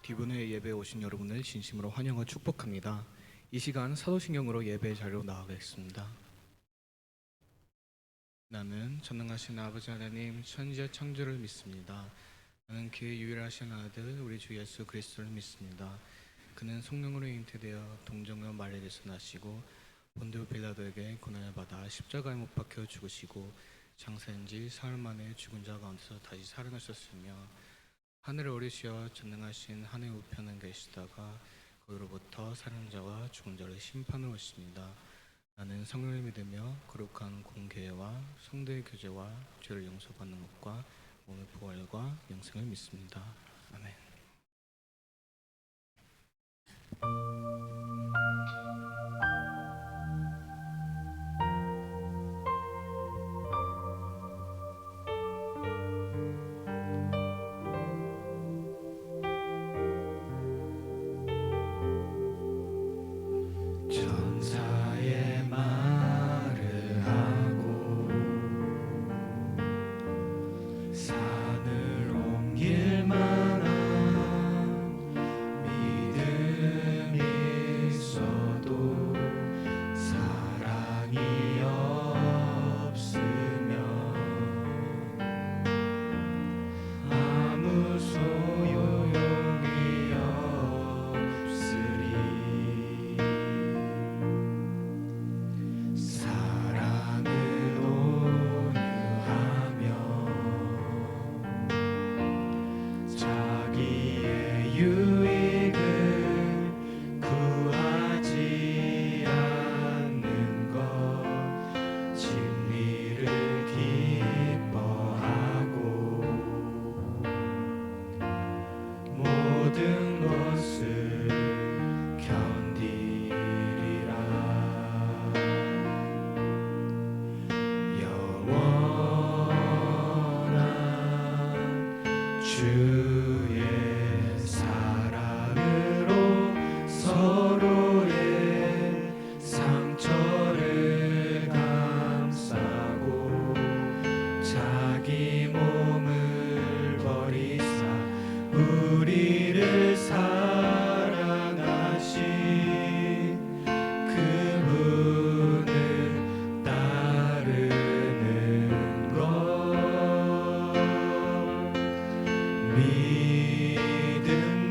뒤분의 예배에 오신 여러분을 진심으로 환영하고 축복합니다. 이 시간 사도신경으로 예배 자리로 나아가겠습니다. 나는 전능하신 아버지 하나님 천지의 창조를 믿습니다. 나는 그의 유일하신 아들 우리 주 예수 그리스도를 믿습니다. 그는 성령으로 잉태되어 동정녀 마리아에서 나시고 본디오 빌라도에게 고난을 받아 십자가에 못 박혀 죽으시고 장사한 지 사흘 만에 죽은 자 가운데서 다시 살아나셨으며 하늘에 오르시어 전능하신 하늘 우편에 계시다가 거기로부터 사는 자와 죽은 자를 심판하러 오십니다. 나는 성령을 믿으며 거룩한 공교회와 성도의 교제와 죄를 용서받는 것과 몸의 부활과 영생을 믿습니다. 아멘. 천사의 말을 하고 산을 옮길 만한 믿음이 있어도 사랑이 없으면 아무 소용이 없으리. 사랑을 온유하며 자기의 유익을 구하지 않는 것, 진리를 기뻐하고 모든 것을 견디리라. 영원한 주의 사랑으로 서로의 상처를 감싸고 자기 몸을 버리사 우리를 사랑하신 그분을 따르는 것,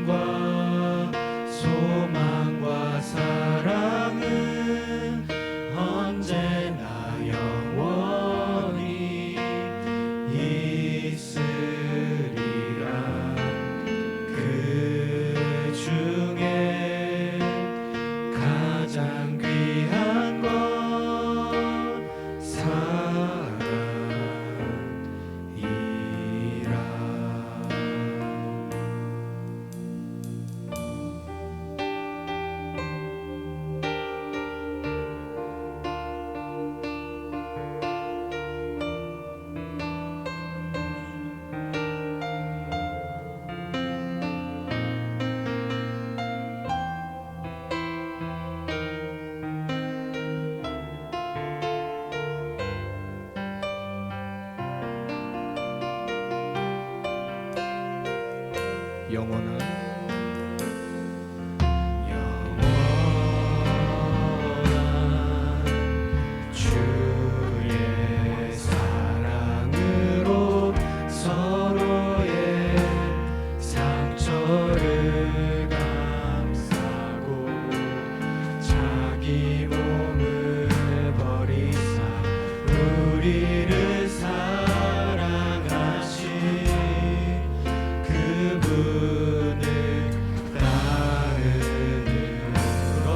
믿음과 소망과 사랑은 언제나 영원히 있으리라. 그 중에 가장 귀한 건 사랑이라. 영원한 주의 사랑으로 서로의 상처를 감싸고 자기 몸을 버리사 우리를 사랑하신 그분을 따르는 것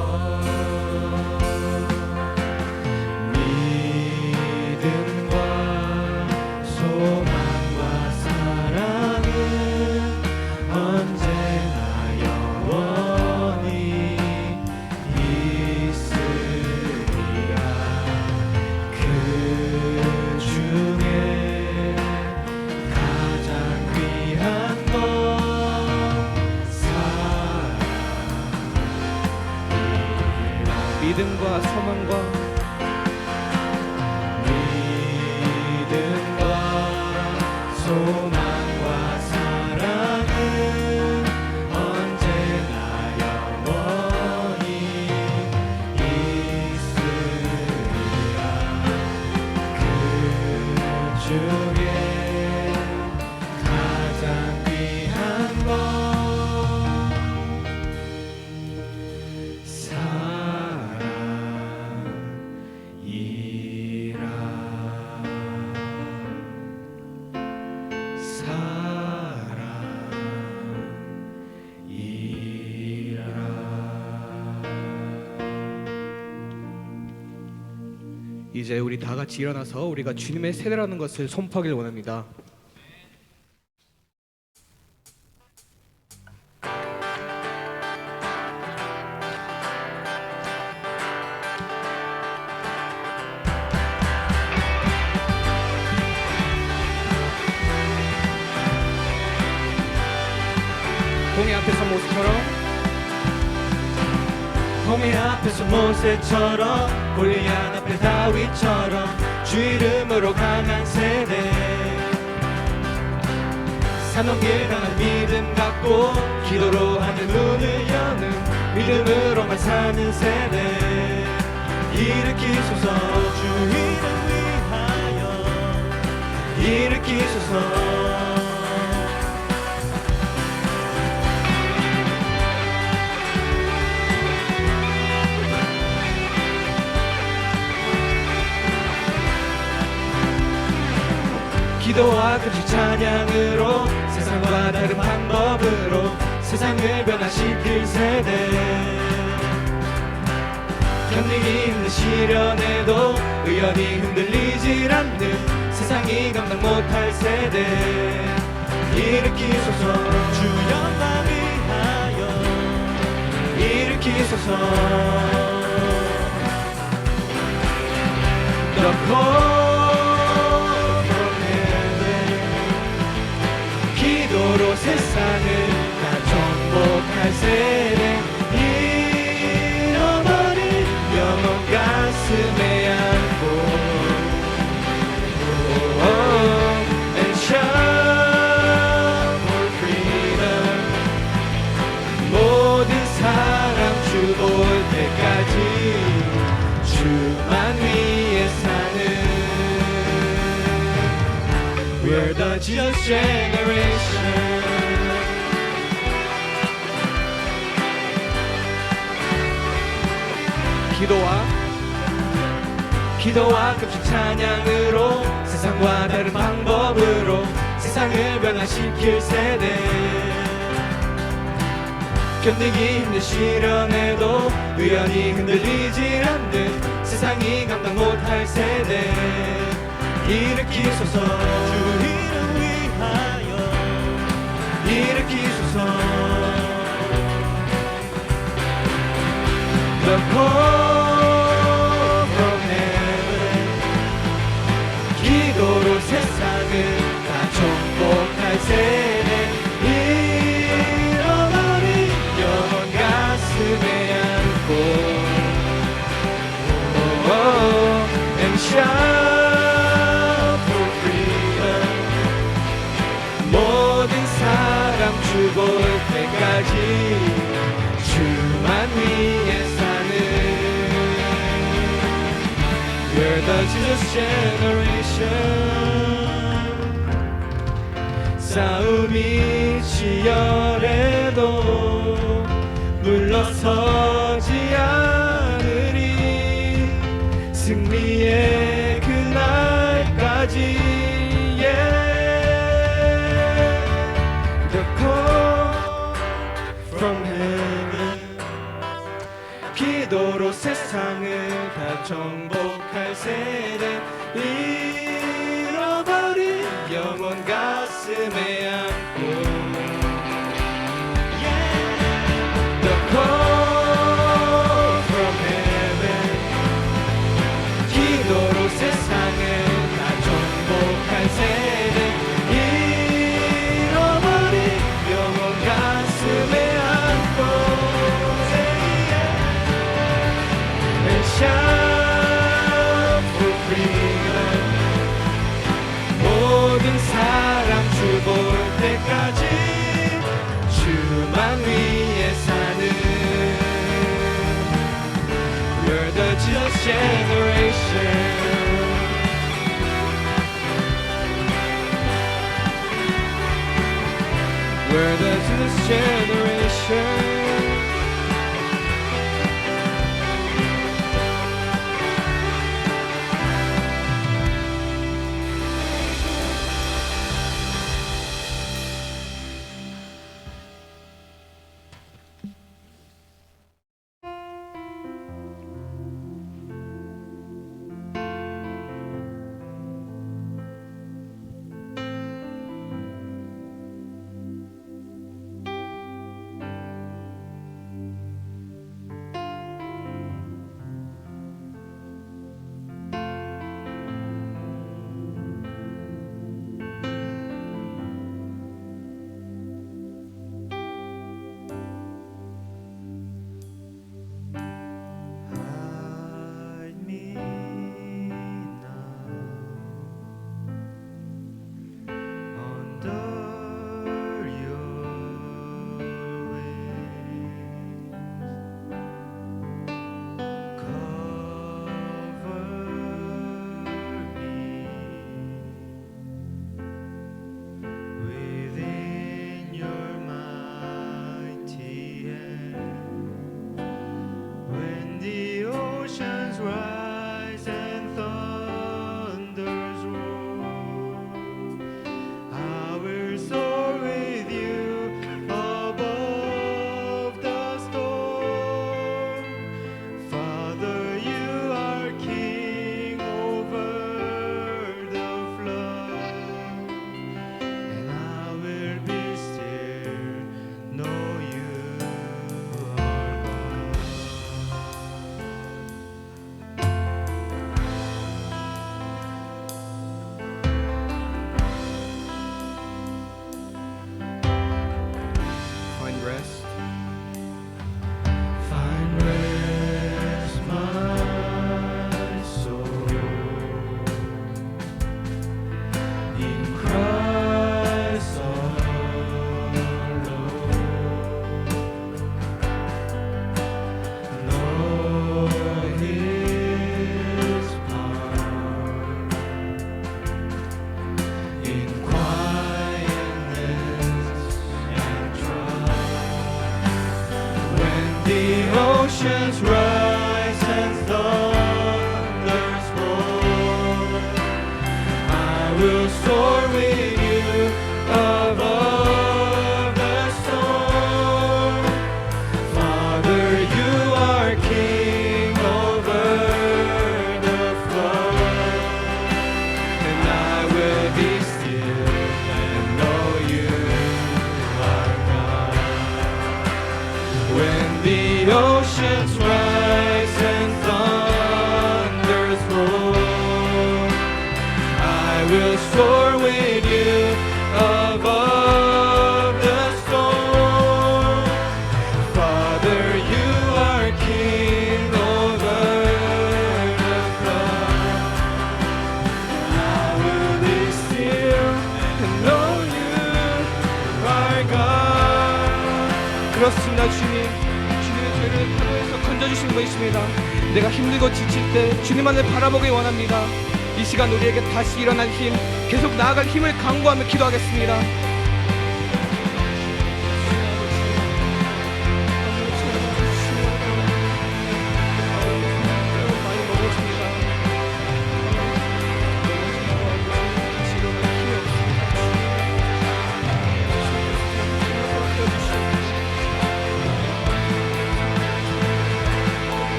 믿음과 소망과 사랑은 언제나 영원히 있으리라. 그 중에 가장 귀한 건 사랑이라. 믿음과 소망과 믿음과 소망과 사랑은 언제나 영원히 있으리라. 그 중에 가장 귀한 건 이제 우리 다 같이 일어나서 우리가 주님의 세대라는 것을 선포하길 원합니다. 홍해 앞에서 모습처럼 홍해 앞에서 모세처럼 골리앗 앞에 다윗처럼 주 이름으로 강한 세대 산 넘길 강한 믿음 갖고 기도로 하늘 문을 여는 믿음으로만 사는 세대 일으키소서 주 이름 위하여 일으키소서 기도와 금식 찬양으로 세상과 다른 방법으로 세상을 변화시킬 세대 견디기 힘든 시련에도 의연히 흔들리질 않는 세상이 감당 못할 세대 일으키소서 주 영광 위하여 일으키소서 기도로 세상을 다 정복할 세대 잃어버린 영혼 가슴에 안고 And shout for freedom 모든 사랑 주 올 때까지 주만 위에 사는 We're the Jesus generation 기도와 금식 찬양으로 세상과 다른 방법으로 세상을 변화시킬 세대 견디기 힘든 시련에도 의연히 흔들리질 않는 세상이 감당 못할 세대 일으키소서 주 이름 위하여 일으키소서 The call from heaven 기도로 세상을 다 정복할 세대 잃어버린 영혼 가슴에 안고 And shout for freedom generation. 싸움이 치열해도 물러서지 않으리. 승리의 그날까지. Yeah. The call from heaven. 기도로 세상을 다 정복할 세대. 잃어버린 영혼 가슴에 안고. The call from heaven. 기도로 세상을 다 정복할 세대. 잃어버린 영혼 가슴에 안고. And shout for freedom. 모든 사랑 주 볼 때까지 주만 위에 사는. We're the just generation. We're the just generation. Hide me now under your wings. Cover me within your mighty hand. When the oceans rise and thunders roar, I will soar with you above the storm. Father, you are king over the flood, and I will be still, know you are God. Find rest. Find rest, my soul, in Christ alone. Know His power in quietness and trust. When the oceans rise and thunders roar, I will soar with you above the storm. Father, you are king over the flood, and I will be still and know you are God. When the oceans rise and thunders roar, I will soar with you above the storm. Father, you are king over the flood. I will be still and know you are God. 그렇습니다, 주님. 주님의 죄를 포로에서 건져주신 것입니다. 내가 힘들고 지칠 때 주님만을 바라보기 원합니다. 이 시간 우리에게 다시 일어날 힘, 계속 나아갈 힘을 강구하며 기도하겠습니다.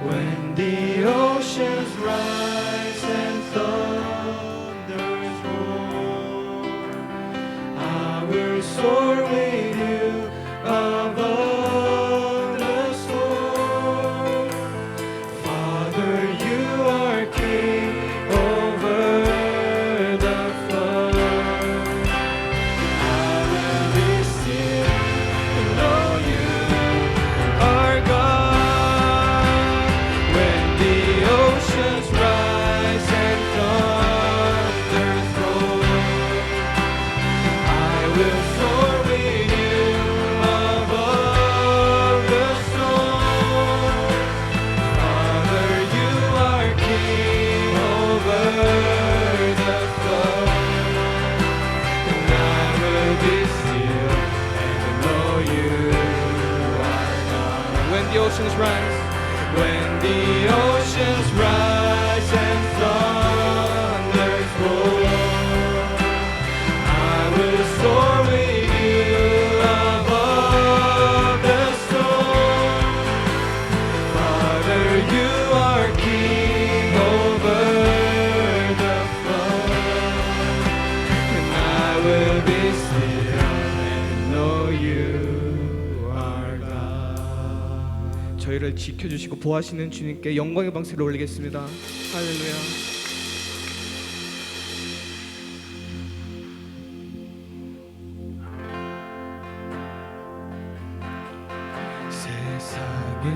When the oceans rise and thunders roar, I will soar with you above the storm. Father, you are king over the flood. I will be still and know you are God. When the oceans rise, when the oceans rise and thunders roar, I will soar with you above the storm. Father, you are king over the flood, and I will be still and know you are God. 저희를 지켜주시고 보호하시는 주님께 영광의 방세를 올리겠습니다. 할렐루야. 세상의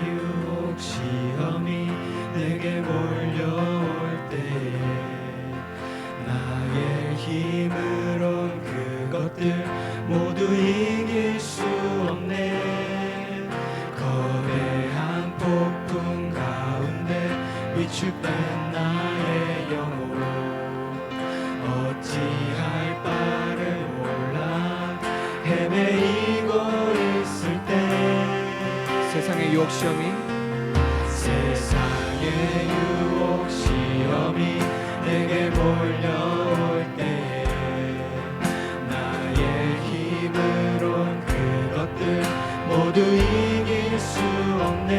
유혹 시험이 내게 몰려올 때에 나의 힘으론 그것들 모두 이길 수 없네. 거대한 폭풍 가운데 위축된 나의 영혼 어찌할 바를 몰라 헤매이고 있을 때 세상의 유혹 시험이 세상의 유혹 시험이 내게 몰려올 때에 나의 힘으론 그것들 모두 이길 수 없네.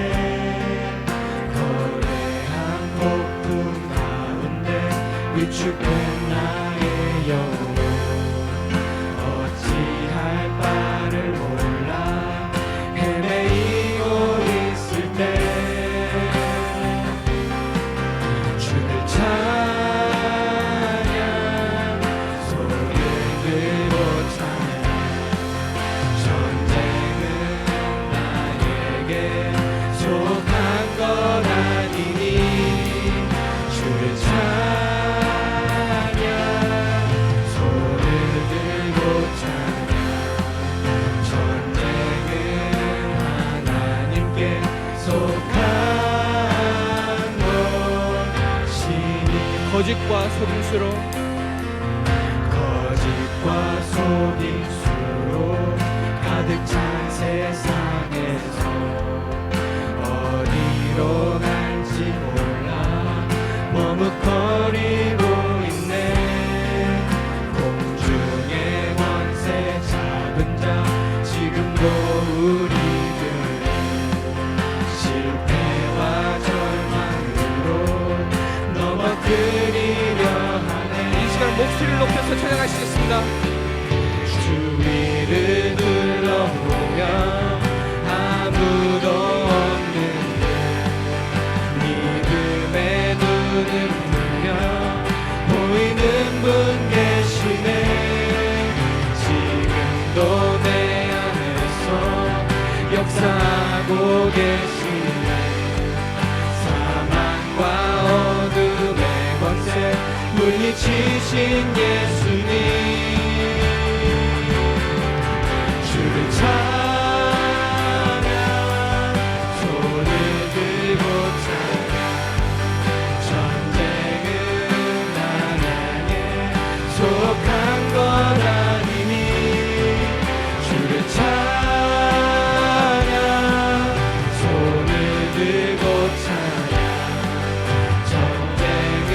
거대한 폭풍 가운데 위축된 나의 영혼 어찌할 바를 몰라 헤매이고 있을 때 주를 찬양 소리를 들고 찬양. 전쟁은 나에게 속한 것 아니니 주를 찬양 소리를 들고 찬양. 전쟁은 하나님께 속한 것이니 거짓과 속임수로 거짓과 속임수로 가득 찬 세상에서 어디로 갈지 몰라 머뭇거리고 있네. 공중의 권세 잡은 자 지금도 우리들의 올라가서 찬양하시겠습니다. 주위를 둘러보면 아무도 없는데 믿음의 눈을 뜨며 보이는 분 계시네. 지금도 내 안에서 역사하고 계시네. 사망과 어둠의 권세 물리치신 예수님, 주를 찬양, 손을 들고 찬양. 전쟁은 나에게 속한 것 아니니. 주를 찬양, 손을 들고 찬양. 전쟁은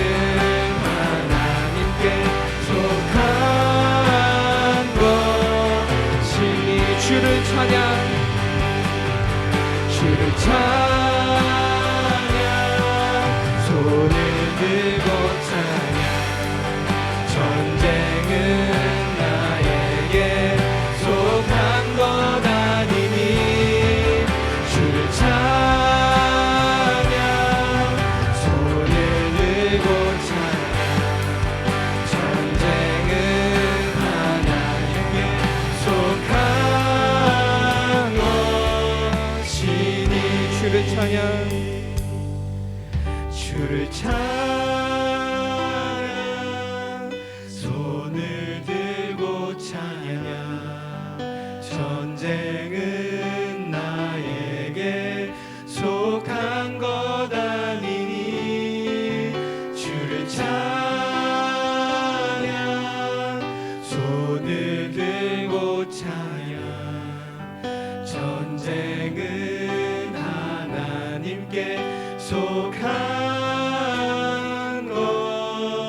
하나님께 속한 것이니. 주를 찬양, 주를 찬양, 손을 들고 찬양. 전쟁은 나에게 속한 것 아니니. 주를 찬양, 손을 들고 찬양. 전쟁은 하나님께 속한 것이니. 주를 찬양, 주를 찬양, 손을 들고 찬양. 전쟁은 나에게 속한 것 아니니. 주를 찬양, 손을 들고 찬양. 전쟁은 하나님께 속한 것이니.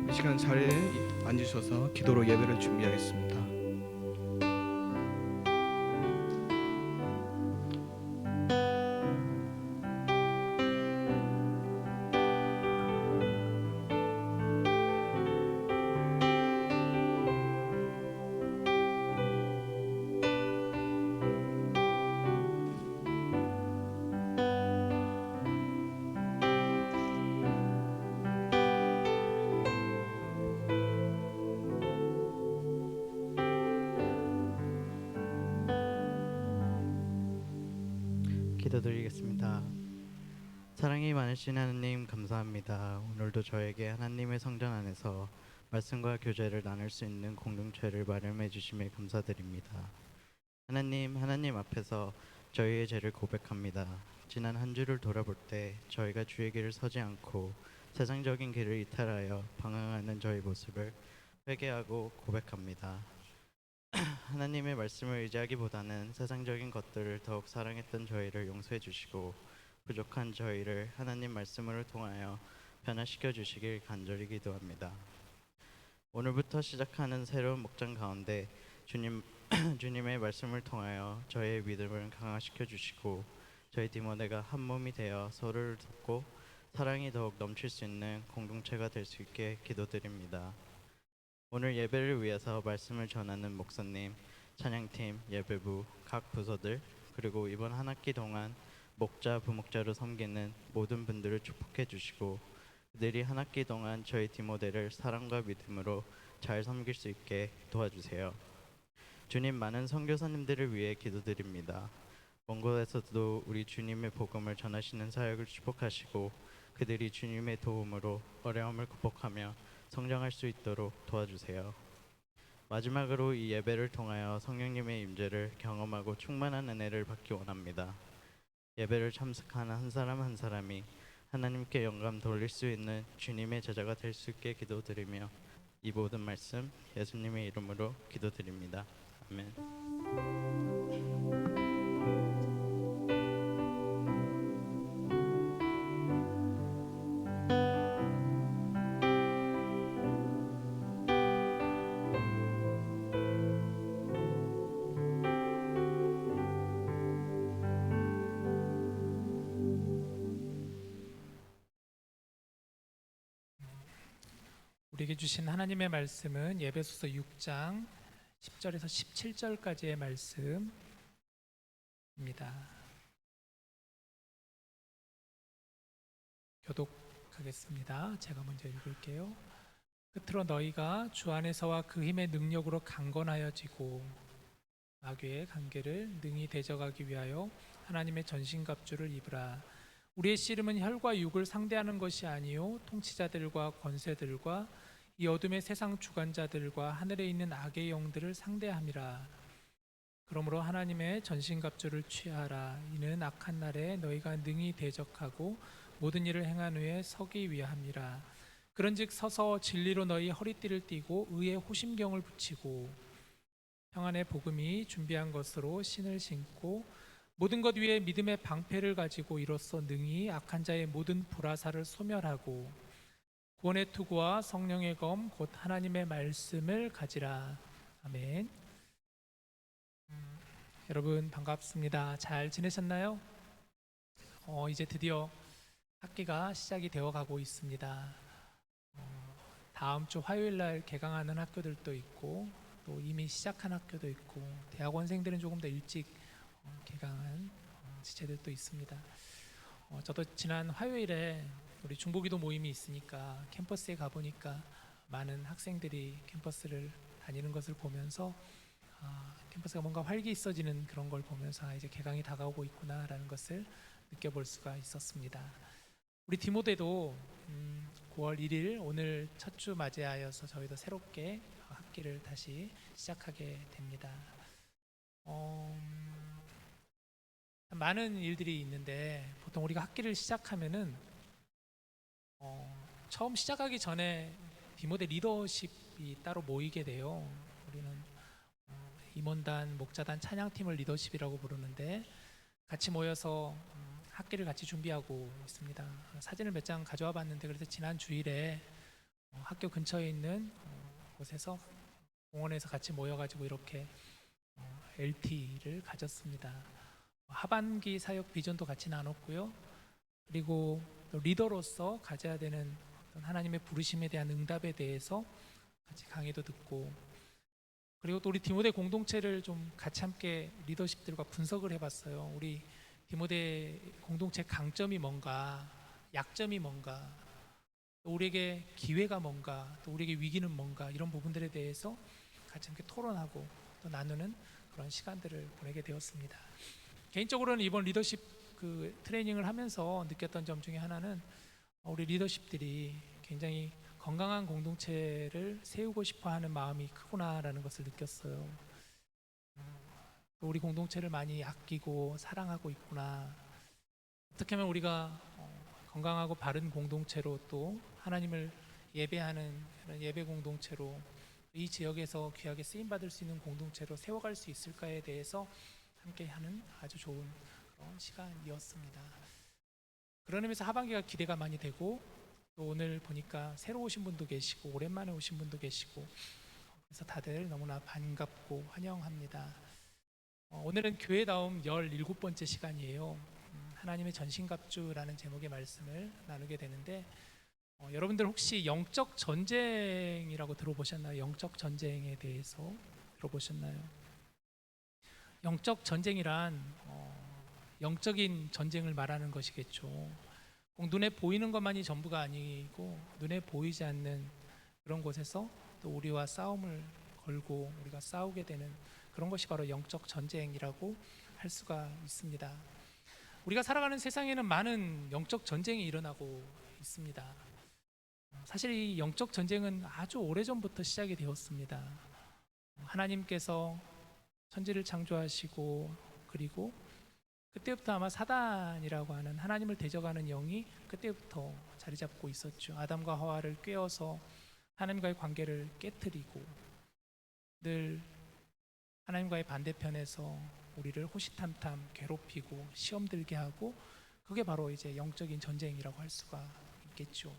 이 시간 자리에 앉으셔서 기도로 예배를 준비하겠습니다. 기도드리겠습니다. 사랑이 많으신 하나님 감사합니다. 오늘도 저에게 하나님의 성전 안에서 말씀과 교제를 나눌 수 있는 공동체를 마련해 주심에 감사드립니다. 하나님 앞에서 저희의 죄를 고백합니다. 지난 한 주를 돌아볼 때 저희가 주의 길을 서지 않고 세상적인 길을 이탈하여 방황하는 저희 모습을 회개하고 고백합니다. 하나님의 말씀을 의지하기보다는 세상적인 것들을 더욱 사랑했던 저희를 용서해 주시고 부족한 저희를 하나님 말씀으로 통하여 변화시켜 주시길 간절히 기도합니다. 오늘부터 시작하는 새로운 목장 가운데 주님의 말씀을 통하여 저희의 믿음을 강화시켜 주시고 저희 팀원회가 한 몸이 되어 서로를 돕고 사랑이 더욱 넘칠 수 있는 공동체가 될 수 있게 기도드립니다. 오늘 예배를 위해서 말씀을 전하는 목사님, 찬양팀, 예배부, 각 부서들, 그리고 이번 한 학기 동안 목자, 부목자로 섬기는 모든 분들을 축복해 주시고 그들이 한 학기 동안 저희 디모데를 사랑과 믿음으로 잘 섬길 수 있게 도와주세요. 주님, 많은 선교사님들을 위해 기도드립니다. 먼 곳에서도 우리 주님의 복음을 전하시는 사역을 축복하시고 그들이 주님의 도움으로 어려움을 극복하며 성장할 수 있도록 도와주세요. 마지막으로 이 예배를 통하여 성령님의 임재를 경험하고 충만한 은혜를 받기 원합니다. 예배를 참석하는 한 사람 한 사람이 하나님께 영감 돌릴 수 있는 주님의 제자가 될 수 있게 기도드리며 이 모든 말씀 예수님의 이름으로 기도드립니다. 아멘. 우리에게 주신 하나님의 말씀은 에베소서 6장 10절에서 17절까지의 말씀입니다. 교독하겠습니다. 제가 먼저 읽을게요. 끝으로 너희가 주 안에서와 그 힘의 능력으로 강건하여지고 마귀의 관계를 능히 대적하기 위하여 하나님의 전신갑주를 입으라. 우리의 씨름은 혈과 육을 상대하는 것이 아니요 통치자들과 권세들과 이 어둠의 세상 주관자들과 하늘에 있는 악의 영들을 상대함이라. 그러므로 하나님의 전신갑주를 취하라. 이는 악한 날에 너희가 능히 대적하고 모든 일을 행한 후에 서기 위함이라. 그런즉 서서 진리로 너희 허리띠를 띠고 의의 호심경을 붙이고 평안의 복음이 준비한 것으로 신을 신고 모든 것 위에 믿음의 방패를 가지고 이로써 능히 악한 자의 모든 불화살을 소멸하고 구원의 투구와 성령의 검 곧 하나님의 말씀을 가지라. 아멘. 여러분 반갑습니다. 잘 지내셨나요? 이제 드디어 학기가 시작이 되어 가고 있습니다. 다음 주 화요일 날 개강하는 학교들도 있고 또 이미 시작한 학교도 있고 대학원생들은 조금 더 일찍 개강한 지체들도 있습니다. 저도 지난 화요일에 우리 중보기도 모임이 있으니까 캠퍼스에 가보니까 많은 학생들이 캠퍼스를 다니는 것을 보면서 캠퍼스가 뭔가 활기 있어지는 그런 걸 보면서 이제 개강이 다가오고 있구나라는 것을 느껴볼 수가 있었습니다. 우리 디모데도 9월 1일 오늘 첫 주 맞이하여서 저희도 새롭게 학기를 다시 시작하게 됩니다. 많은 일들이 있는데 보통 우리가 학기를 시작하면은 처음 시작하기 전에 디모데 리더십이 따로 모이게 돼요. 우리는 임원단, 목자단, 찬양팀을 리더십이라고 부르는데 같이 모여서 학기를 같이 준비하고 있습니다. 사진을 몇 장 가져와 봤는데 그래서 지난 주일에 학교 근처에 있는 곳에서 공원에서 같이 모여가지고 이렇게 LT를 가졌습니다. 하반기 사역 비전도 같이 나눴고요. 그리고 또 리더로서 가져야 되는 어떤 하나님의 부르심에 대한 응답에 대해서 같이 강의도 듣고 그리고 또 우리 디모데 공동체를 좀 같이 함께 리더십들과 분석을 해봤어요. 우리 디모데 공동체 강점이 뭔가, 약점이 뭔가, 또 우리에게 기회가 뭔가, 또 우리에게 위기는 뭔가 이런 부분들에 대해서 같이 함께 토론하고 또 나누는 그런 시간들을 보내게 되었습니다. 개인적으로는 이번 리더십 트레이닝을 하면서 느꼈던 점 중에 하나는 우리 리더십들이 굉장히 건강한 공동체를 세우고 싶어하는 마음이 크구나라는 것을 느꼈어요. 우리 공동체를 많이 아끼고 사랑하고 있구나. 어떻게 하면 우리가 건강하고 바른 공동체로 또 하나님을 예배하는 예배 공동체로 이 지역에서 귀하게 쓰임 받을 수 있는 공동체로 세워갈 수 있을까에 대해서 함께하는 아주 좋은 그런 시간이었습니다. 그런 의미에서 하반기가 기대가 많이 되고 또 오늘 보니까 새로 오신 분도 계시고 오랜만에 오신 분도 계시고 그래서 다들 너무나 반갑고 환영합니다. 오늘은 교회다움 17번째 시간이에요. 하나님의 전신갑주라는 제목의 말씀을 나누게 되는데 여러분들 혹시 영적 전쟁이라고 들어보셨나요? 영적 전쟁에 대해서 들어보셨나요? 영적 전쟁이란 영적인 전쟁을 말하는 것이겠죠. 꼭 눈에 보이는 것만이 전부가 아니고 눈에 보이지 않는 그런 곳에서 또 우리와 싸움을 걸고 우리가 싸우게 되는 그런 것이 바로 영적 전쟁이라고 할 수가 있습니다. 우리가 살아가는 세상에는 많은 영적 전쟁이 일어나고 있습니다. 사실 이 영적 전쟁은 아주 오래전부터 시작이 되었습니다. 하나님께서 천지를 창조하시고 그리고 그때부터 아마 사단이라고 하는 하나님을 대적하는 영이 그때부터 자리 잡고 있었죠. 아담과 하와를 꿰어서 하나님과의 관계를 깨트리고 늘 하나님과의 반대편에서 우리를 호시탐탐 괴롭히고 시험 들게 하고 그게 바로 이제 영적인 전쟁이라고 할 수가 있겠죠.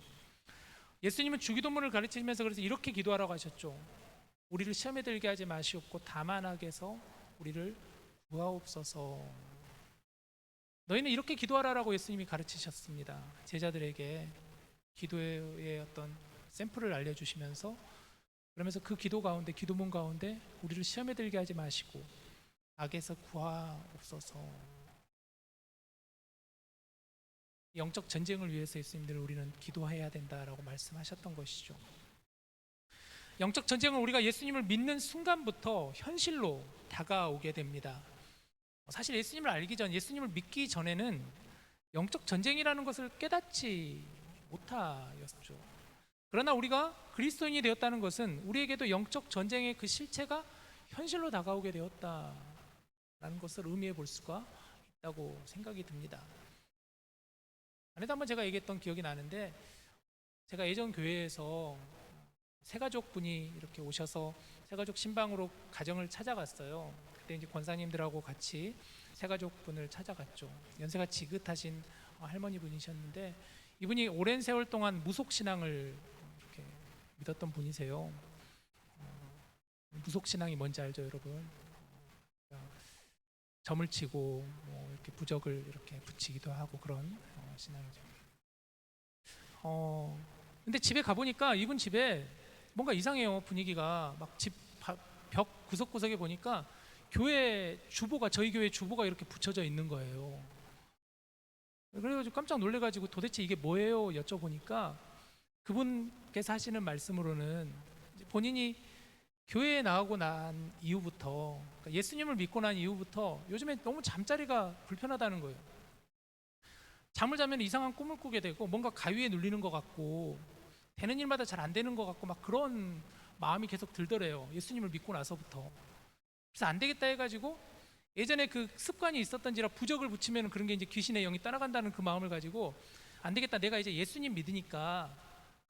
예수님은 주기도문을 가르치면서 그래서 이렇게 기도하라고 하셨죠. 우리를 시험에 들게 하지 마시옵고 다만 악에서 우리를 구하옵소서. 너희는 이렇게 기도하라라고 예수님이 가르치셨습니다. 제자들에게 기도의 어떤 샘플을 알려주시면서 그러면서 그 기도 가운데 기도문 가운데 우리를 시험에 들게 하지 마시고 악에서 구하옵소서. 영적 전쟁을 위해서 예수님들 우리는 기도해야 된다라고 말씀하셨던 것이죠. 영적 전쟁은 우리가 예수님을 믿는 순간부터 현실로 다가오게 됩니다. 사실 예수님을 알기 전, 예수님을 믿기 전에는 영적 전쟁이라는 것을 깨닫지 못하였죠. 그러나 우리가 그리스도인이 되었다는 것은 우리에게도 영적 전쟁의 그 실체가 현실로 다가오게 되었다라는 것을 의미해 볼 수가 있다고 생각이 듭니다. 전에도 한번 제가 얘기했던 기억이 나는데, 제가 예전 교회에서 새가족분이 이렇게 오셔서 새가족 신방으로 가정을 찾아갔어요. 그때 이제 권사님들하고 같이 새가족분을 찾아갔죠. 연세가 지긋하신 할머니 분이셨는데, 이분이 오랜 세월 동안 무속신앙을 이렇게 믿었던 분이세요. 무속신앙이 뭔지 알죠, 여러분? 점을 치고 뭐 이렇게 부적을 이렇게 붙이기도 하고 그런 신앙이죠. 근데 집에 가보니까 이분 집에 뭔가 이상해요. 분위기가 막 집 벽 구석구석에 보니까 교회 주보가, 저희 교회 주보가 이렇게 붙여져 있는 거예요. 그래가지고 깜짝 놀래가지고 도대체 이게 뭐예요? 여쭤보니까 그분께서 하시는 말씀으로는 본인이 교회에 나오고 난 이후부터, 그러니까 예수님을 믿고 난 이후부터 요즘에 너무 잠자리가 불편하다는 거예요. 잠을 자면 이상한 꿈을 꾸게 되고 뭔가 가위에 눌리는 것 같고 되는 일마다 잘 안 되는 것 같고 막 그런 마음이 계속 들더래요. 예수님을 믿고 나서부터. 그래서 안 되겠다 해가지고 예전에 그 습관이 있었던지라 부적을 붙이면 그런 게 이제 귀신의 영이 따라간다는 그 마음을 가지고 안 되겠다, 내가 이제 예수님 믿으니까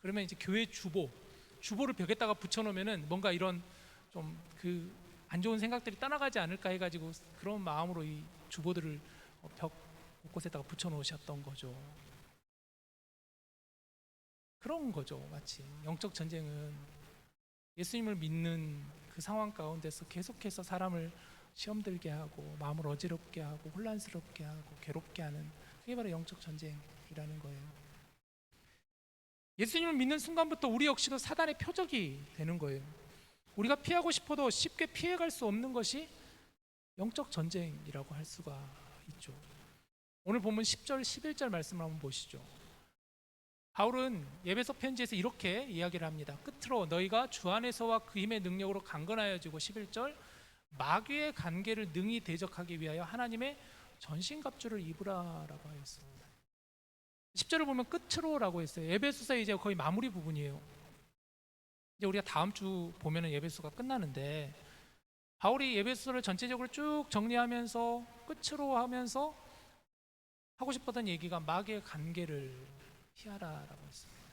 그러면 이제 교회 주보를 벽에다가 붙여놓으면은 뭔가 이런 좀 그 안 좋은 생각들이 떠나가지 않을까 해가지고 그런 마음으로 이 주보들을 벽 곳곳에다가 붙여놓으셨던 거죠. 그런 거죠. 마치 영적 전쟁은 예수님을 믿는 그 상황 가운데서 계속해서 사람을 시험 들게 하고 마음을 어지럽게 하고 혼란스럽게 하고 괴롭게 하는, 그게 바로 영적 전쟁이라는 거예요. 예수님을 믿는 순간부터 우리 역시도 사단의 표적이 되는 거예요. 우리가 피하고 싶어도 쉽게 피해갈 수 없는 것이 영적 전쟁이라고 할 수가 있죠. 오늘 본문 10절, 11절 말씀을 한번 보시죠. 바울은 에베소 편지에서 이렇게 이야기를 합니다. 끝으로 너희가 주 안에서와 그 힘의 능력으로 강건하여지고, 11절, 마귀의 관계를 능히 대적하기 위하여 하나님의 전신갑주를 입으라라고 하였습니다. 10절을 보면 끝으로라고 했어요. 에베소서 이제 거의 마무리 부분이에요. 이제 우리가 다음 주 보면은 에베소가 끝나는데, 바울이 에베소를 전체적으로 쭉 정리하면서 끝으로 하면서 하고 싶었던 얘기가 마귀의 관계를 피하라라고 했습니다.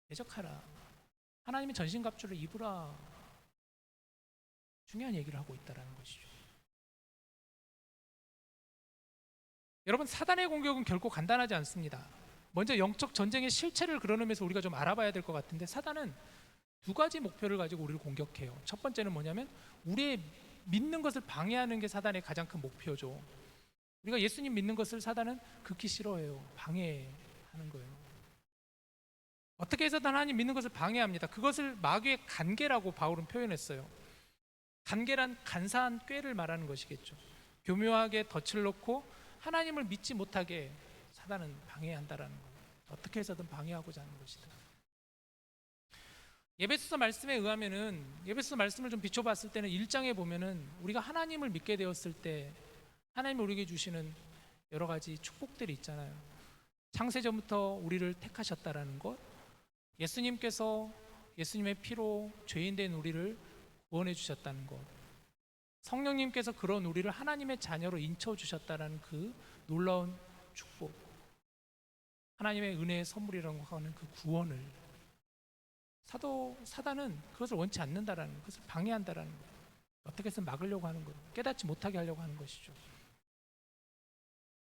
대적하라. 하나님의 전신갑주를 입으라. 중요한 얘기를 하고 있다라는 것이죠. 여러분, 사단의 공격은 결코 간단하지 않습니다. 먼저 영적 전쟁의 실체를 그려내면서 우리가 좀 알아봐야 될 것 같은데, 사단은 두 가지 목표를 가지고 우리를 공격해요. 첫 번째는 뭐냐면 우리의 믿는 것을 방해하는 게 사단의 가장 큰 목표죠. 우리가 예수님 믿는 것을 사단은 극히 싫어해요. 방해하는 거예요. 어떻게 해서든 하나님 믿는 것을 방해합니다. 그것을 마귀의 간계라고 바울은 표현했어요. 간계란 간사한 꾀를 말하는 것이겠죠. 교묘하게 덫을 놓고 하나님을 믿지 못하게 사단은 방해한다라는 거예요. 어떻게 해서든 방해하고자 하는 것이다. 에베소서 말씀에 의하면은, 에베소서 말씀을 좀 비춰봤을 때는 1장에 보면은 우리가 하나님을 믿게 되었을 때 하나님이 우리에게 주시는 여러 가지 축복들이 있잖아요. 창세전부터 우리를 택하셨다라는 것, 예수님께서 예수님의 피로 죄인된 우리를 구원해 주셨다는 것, 성령님께서 그런 우리를 하나님의 자녀로 인쳐 주셨다라는 그 놀라운 축복, 하나님의 은혜의 선물이라고 하는 그 구원을 사단은 그것을 원치 않는다라는, 그것을 방해한다라는 거예요. 어떻게 해서 막으려고 하는 거예요. 깨닫지 못하게 하려고 하는 것이죠.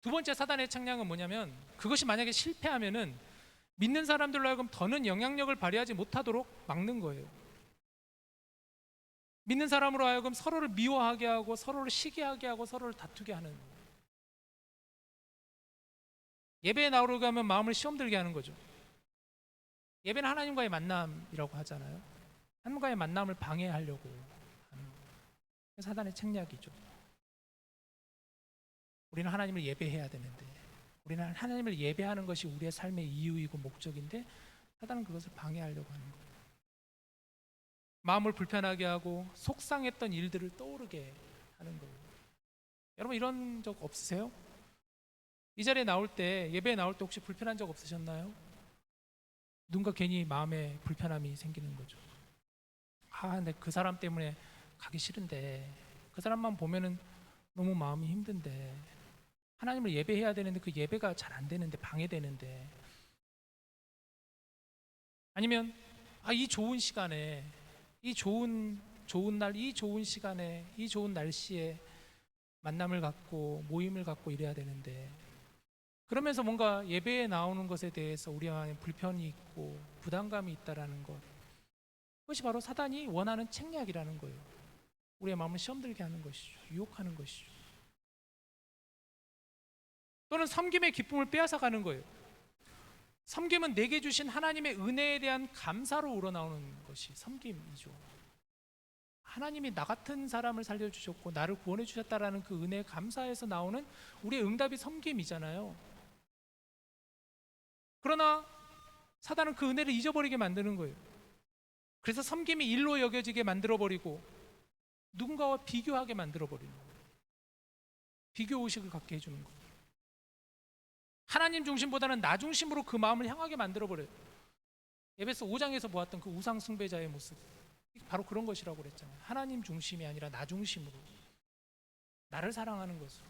두 번째 사단의 창량은 뭐냐면, 그것이 만약에 실패하면은 믿는 사람들로 하여금 더는 영향력을 발휘하지 못하도록 막는 거예요. 믿는 사람으로 하여금 서로를 미워하게 하고 서로를 시기하게 하고 서로를 다투게 하는, 예배에 나오려고 하면 마음을 시험 들게 하는 거죠. 예배는 하나님과의 만남이라고 하잖아요. 하나님과의 만남을 방해하려고 하는 거예요. 사단의 책략이죠. 우리는 하나님을 예배해야 되는데, 우리는 하나님을 예배하는 것이 우리의 삶의 이유이고 목적인데 사단은 그것을 방해하려고 하는 거예요. 마음을 불편하게 하고 속상했던 일들을 떠오르게 하는 거예요. 여러분 이런 적 없으세요? 이 자리에 나올 때, 예배에 나올 때 혹시 불편한 적 없으셨나요? 누군가 괜히 마음에 불편함이 생기는 거죠. 근데 그 사람 때문에 가기 싫은데, 그 사람만 보면은 너무 마음이 힘든데, 하나님을 예배해야 되는데 그 예배가 잘 안 되는데, 방해되는데, 아니면 이 좋은 시간에, 이 좋은 날, 이 좋은 시간에, 이 좋은 날씨에 만남을 갖고 모임을 갖고 이래야 되는데, 그러면서 뭔가 예배에 나오는 것에 대해서 우리 안에 불편이 있고 부담감이 있다라는 것, 그것이 바로 사단이 원하는 책략이라는 거예요. 우리의 마음을 시험들게 하는 것이죠. 유혹하는 것이죠. 또는 섬김의 기쁨을 빼앗아가는 거예요. 섬김은 내게 주신 하나님의 은혜에 대한 감사로 우러나오는 것이 섬김이죠. 하나님이 나 같은 사람을 살려주셨고 나를 구원해 주셨다라는 그 은혜에 감사해서 나오는 우리의 응답이 섬김이잖아요. 그러나 사단은 그 은혜를 잊어버리게 만드는 거예요. 그래서 섬김이 일로 여겨지게 만들어버리고 누군가와 비교하게 만들어버리는 거예요. 비교의식을 갖게 해주는 거예요. 하나님 중심보다는 나 중심으로 그 마음을 향하게 만들어버려요. 에베소 5장에서 보았던 그 우상 숭배자의 모습, 바로 그런 것이라고 그랬잖아요. 하나님 중심이 아니라 나 중심으로, 나를 사랑하는 것으로.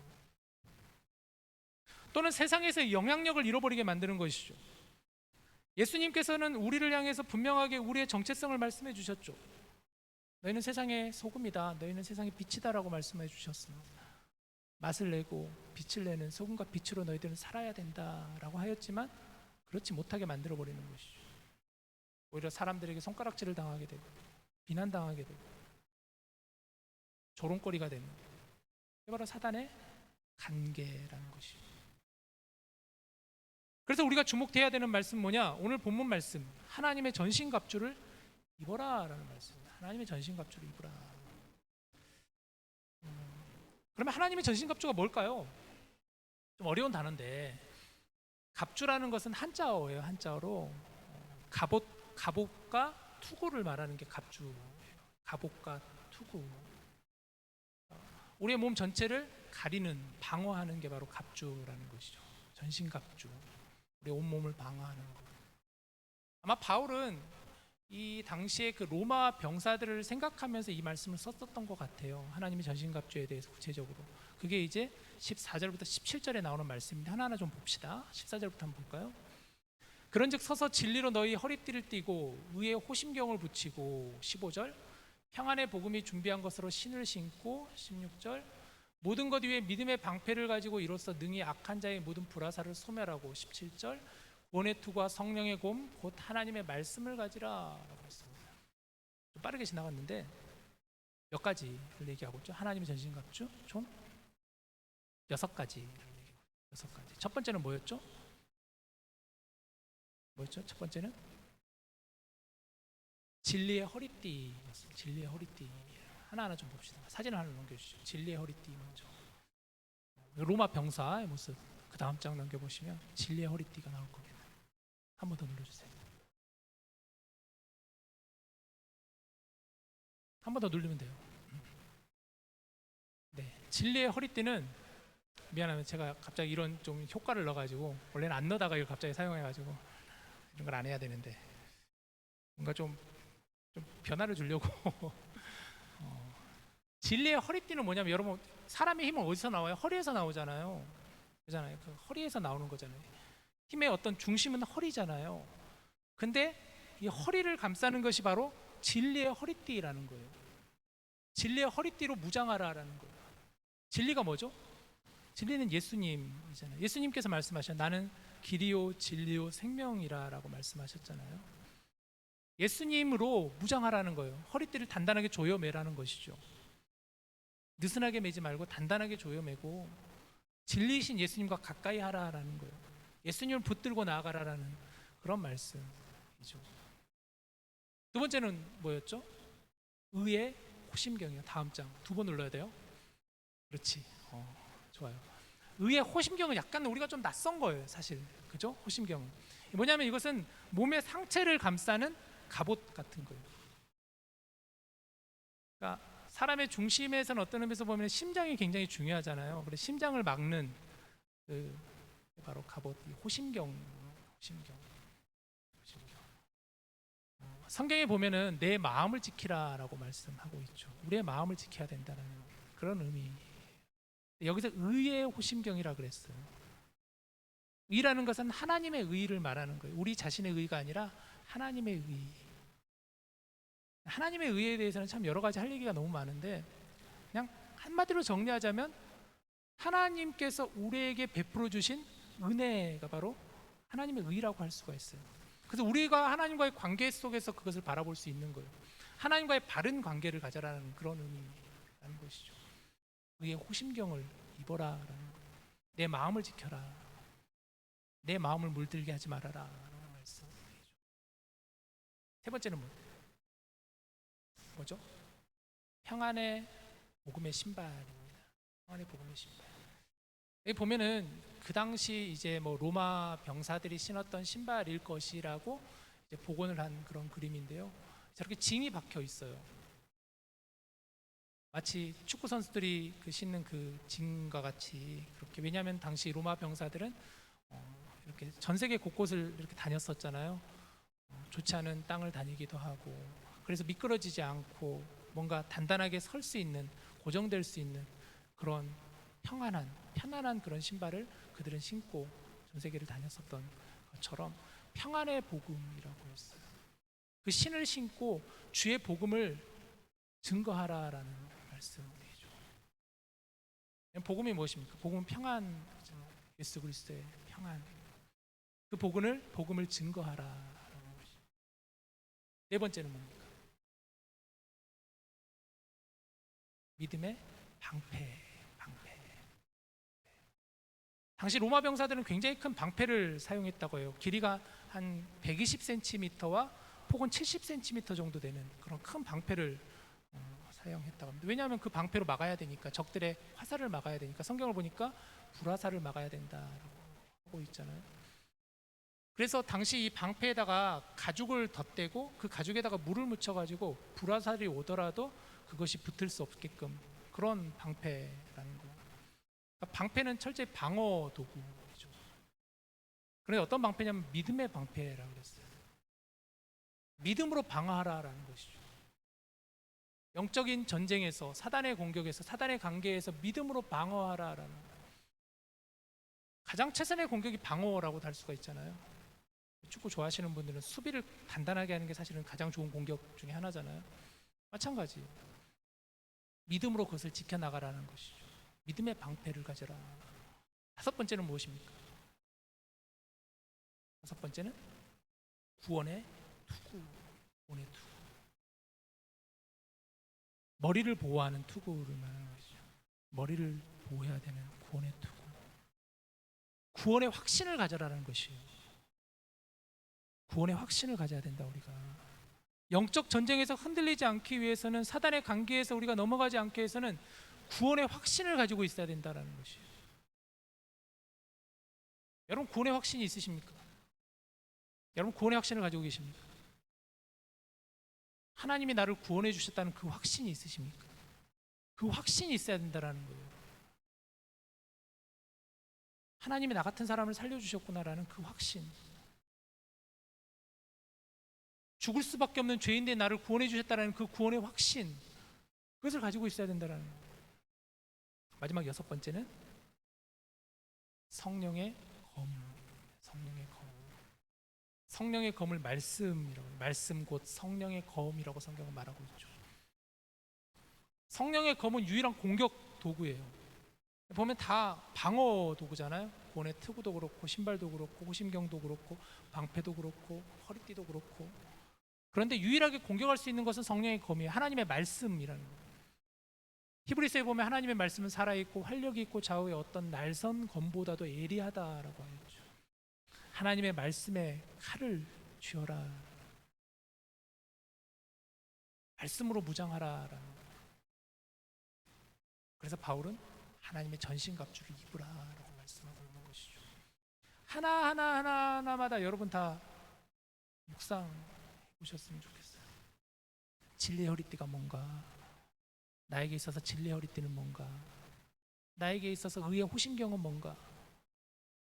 또는 세상에서의 영향력을 잃어버리게 만드는 것이죠. 예수님께서는 우리를 향해서 분명하게 우리의 정체성을 말씀해 주셨죠. 너희는 세상의 소금이다, 너희는 세상의 빛이다라고 말씀해 주셨습니다. 맛을 내고 빛을 내는 소금과 빛으로 너희들은 살아야 된다라고 하였지만 그렇지 못하게 만들어버리는 것이죠. 오히려 사람들에게 손가락질을 당하게 되고 비난당하게 되고 조롱거리가 되는, 그게 바로 사단의 관계라는 것이죠. 그래서 우리가 주목해야 되는 말씀 뭐냐? 오늘 본문 말씀, 하나님의 전신갑주를 입어라 라는 말씀입니다. 하나님의 전신갑주를 입어라. 그러면 하나님의 전신갑주가 뭘까요? 좀 어려운 단어인데, 갑주라는 것은 한자어예요. 한자어로 갑옷과 투구를 말하는 게 갑주예요. 갑옷과 투구, 우리의 몸 전체를 가리는, 방어하는 게 바로 갑주라는 것이죠. 전신갑주, 우리의 온몸을 방어하는 것. 아마 바울은 이 당시에 그 로마 병사들을 생각하면서 이 말씀을 썼었던 것 같아요. 하나님의 전신갑주에 대해서 구체적으로. 그게 이제 14절부터 17절에 나오는 말씀인데 하나하나 좀 봅시다. 14절부터 한번 볼까요? 그런즉 서서 진리로 너희 허리띠를 띠고 의의 호심경을 붙이고, 15절 평안의 복음이 준비한 것으로 신을 신고, 16절 모든 것 위에 믿음의 방패를 가지고 이로써 능히 악한 자의 모든 불화살을 소멸하고, 17절 구원의 투구와 성령의 곰 곧 하나님의 말씀을 가지라 라고 했습니다. 좀 빠르게 지나갔는데 몇 가지를 얘기하고 있죠. 하나님의 전신갑주 총 6가지를 얘기하고, 6가지. 첫 번째는 뭐였죠? 첫 번째는 진리의 허리띠였어요. 진리의 허리띠. 하나하나 좀 봅시다. 사진 하나 넘겨주시죠. 진리의 허리띠 먼저. 로마 병사의 모습. 그 다음 장 넘겨보시면 진리의 허리띠가 나올 겁니다. 한 번 더 눌러주세요. 한 번 더 누르면 돼요. 네, 진리의 허리띠는, 미안하면 제가 갑자기 이런 좀 효과를 넣어가지고, 원래는 안 넣다가 이걸 갑자기 사용해가지고 이런 걸 안 해야 되는데 뭔가 좀 변화를 주려고 진리의 허리띠는 뭐냐면, 여러분 사람의 힘은 어디서 나와요? 허리에서 나오잖아요. 그잖아요. 그 허리에서 나오는 거잖아요. 힘의 어떤 중심은 허리잖아요. 근데 이 허리를 감싸는 것이 바로 진리의 허리띠라는 거예요. 진리의 허리띠로 무장하라라는 거예요. 진리가 뭐죠? 진리는 예수님이잖아요. 예수님께서 말씀하셨, 나는 길이요 진리요 생명이라라고 말씀하셨잖아요. 예수님으로 무장하라는 거예요. 허리띠를 단단하게 조여매라는 것이죠. 느슨하게 매지 말고 단단하게 조여매고 진리이신 예수님과 가까이 하라라는 거예요. 예수님을 붙들고 나아가라라는 그런 말씀이죠. 두 번째는 뭐였죠? 의의 호심경이요. 다음 장 두 번 눌러야 돼요. 그렇지. 좋아요. 의의 호심경은 약간 우리가 좀 낯선 거예요, 사실. 그죠? 호심경은 뭐냐면 이것은 몸의 상체를 감싸는 갑옷 같은 거예요. 그러니까 사람의 중심에서는 어떤 의미에서 보면 심장이 굉장히 중요하잖아요. 그래서 심장을 막는 그 바로 갑옷, 호심경. 성경에 보면은 내 마음을 지키라라고 말씀하고 있죠. 우리의 마음을 지켜야 된다는 그런 의미. 여기서 의의 호심경이라 그랬어요. 의라는 것은 하나님의 의를 말하는 거예요. 우리 자신의 의가 아니라 하나님의 의. 하나님의 의에 대해서는 참 여러 가지 할 얘기가 너무 많은데 그냥 한마디로 정리하자면 하나님께서 우리에게 베풀어 주신 은혜가 바로 하나님의 의라고 할 수가 있어요. 그래서 우리가 하나님과의 관계 속에서 그것을 바라볼 수 있는 거예요. 하나님과의 바른 관계를 가져라는 그런 의미라는 것이죠. 의의 호심경을 입어라라는 거예요. 내 마음을 지켜라. 내 마음을 물들게 하지 말아라 라는 말씀이죠. 세 번째는 뭐죠? 평안의 복음의 신발입니다. 평안의 복음의 신발. 여기 보면은 그 당시 이제 뭐 로마 병사들이 신었던 신발일 것이라고 이제 복원을 한 그런 그림인데요. 저렇게 징이 박혀 있어요. 마치 축구 선수들이 그 신는 그 징과 같이 그렇게. 왜냐하면 당시 로마 병사들은 이렇게 전 세계 곳곳을 이렇게 다녔었잖아요. 좋지 않은 땅을 다니기도 하고. 그래서 미끄러지지 않고 뭔가 단단하게 설 수 있는, 고정될 수 있는 그런 편안한 그런 신발을 그들은 신고 전 세계를 다녔었던 것처럼 평안의 복음이라고 했어요. 그 신을 신고 주의 복음을 증거하라라는 말씀이죠. 복음이 무엇입니까? 복음은 평안, 예수 그리스도의 평안. 그 복음을 증거하라라는 것이죠. 네 번째는 뭡니까? 믿음의 방패. 당시 로마 병사들은 굉장히 큰 방패를 사용했다고 해요. 길이가 한 120cm와 폭은 70cm 정도 되는 그런 큰 방패를 사용했다고 합니다. 왜냐하면 그 방패로 막아야 되니까, 적들의 화살을 막아야 되니까. 성경을 보니까 불화살을 막아야 된다라고 하고 있잖아요. 그래서 당시 이 방패에다가 가죽을 덧대고 그 가죽에다가 물을 묻혀가지고 불화살이 오더라도 그것이 붙을 수 없게끔 그런 방패라는 거예요. 그러니까 방패는 철저히 방어 도구죠. 그런데 어떤 방패냐면 믿음의 방패라고 그랬어요. 믿음으로 방어하라라는 것이죠. 영적인 전쟁에서, 사단의 공격에서, 사단의 관계에서 믿음으로 방어하라라는 거예요. 가장 최선의 공격이 방어라고 할 수가 있잖아요. 축구 좋아하시는 분들은 수비를 단단하게 하는 게 사실은 가장 좋은 공격 중에 하나잖아요. 마찬가지. 믿음으로 그것을 지켜나가라는 것이죠. 믿음의 방패를 가져라. 다섯 번째는 무엇입니까? 다섯 번째는 구원의 투구. 구원의 투구. 머리를 보호하는 투구를 말하는 것이죠. 머리를 보호해야 되는 구원의 투구. 구원의 확신을 가져라는 것이에요. 구원의 확신을 가져야 된다. 우리가 영적 전쟁에서 흔들리지 않기 위해서는, 사단의 관계에서 우리가 넘어가지 않기 위해서는 구원의 확신을 가지고 있어야 된다는 것이에요. 여러분 구원의 확신이 있으십니까? 여러분 구원의 확신을 가지고 계십니까? 하나님이 나를 구원해 주셨다는 그 확신이 있으십니까? 그 확신이 있어야 된다는 거예요. 하나님이 나 같은 사람을 살려주셨구나라는 그 확신. 죽을 수밖에 없는 죄인데 나를 구원해 주셨다는 그 구원의 확신, 그것을 가지고 있어야 된다는 거예요. 마지막 여섯 번째는 성령의 검. 성령의 검. 성령의 검을 말씀이라고, 말씀 곧 성령의 검이라고 성경은 말하고 있죠. 성령의 검은 유일한 공격 도구예요. 보면 다 방어 도구잖아요. 구원의 투구도 그렇고, 신발도 그렇고, 호심경도 그렇고, 방패도 그렇고, 허리띠도 그렇고. 그런데 유일하게 공격할 수 있는 것은 성령의 검이에요. 하나님의 말씀이라는 거예요. 히브리서에 보면 하나님의 말씀은 살아있고 활력이 있고 좌우의 어떤 날선 검보다도 예리하다라고 하죠. 하나님의 말씀에 칼을 쥐어라. 말씀으로 무장하라라는 거예요. 그래서 바울은 하나님의 전신갑주를 입으라라고 말씀하고 있는 것이죠. 하나하나마다 여러분 다 묵상해 보셨으면 좋겠어요. 진리의 허리띠가 뭔가, 나에게 있어서 진리의 허리띠는 뭔가, 나에게 있어서 의의 호심경은 뭔가,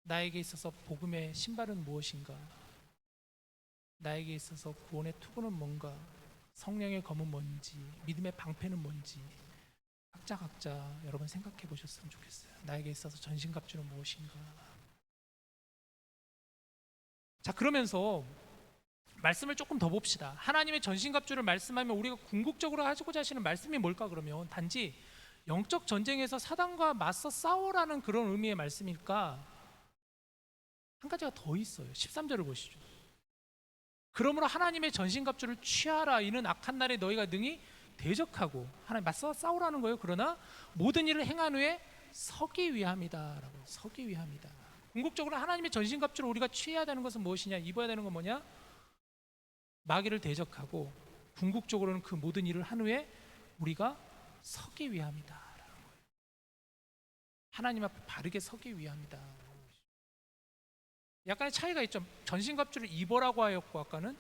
나에게 있어서 복음의 신발은 무엇인가, 나에게 있어서 구원의 투구는 뭔가, 성령의 검은 뭔지, 믿음의 방패는 뭔지 각자 여러분 생각해 보셨으면 좋겠어요. 나에게 있어서 전신갑주는 무엇인가. 자, 그러면서 말씀을 조금 더 봅시다. 하나님의 전신갑주를 말씀하면 우리가 궁극적으로 하고자 하시는 말씀이 뭘까? 그러면 단지 영적 전쟁에서 사단과 맞서 싸우라는 그런 의미의 말씀일까? 한 가지가 더 있어요. 13절을 보시죠. 그러므로 하나님의 전신갑주를 취하라. 이는 악한 날에 너희가 능히 대적하고, 하나님 맞서 싸우라는 거예요. 그러나 모든 일을 행한 후에 서기 위함이다라고. 서기 위함이다. 궁극적으로 하나님의 전신갑주를 우리가 취해야 되는 것은 무엇이냐? 입어야 되는 건 뭐냐? 마귀를 대적하고 궁극적으로는 그 모든 일을 한 후에 우리가 서기 위함이다라는 거예요. 하나님 앞에 바르게 서기 위함이다. 약간의 차이가 있죠. 전신갑주를 입어라고 하였고 아까는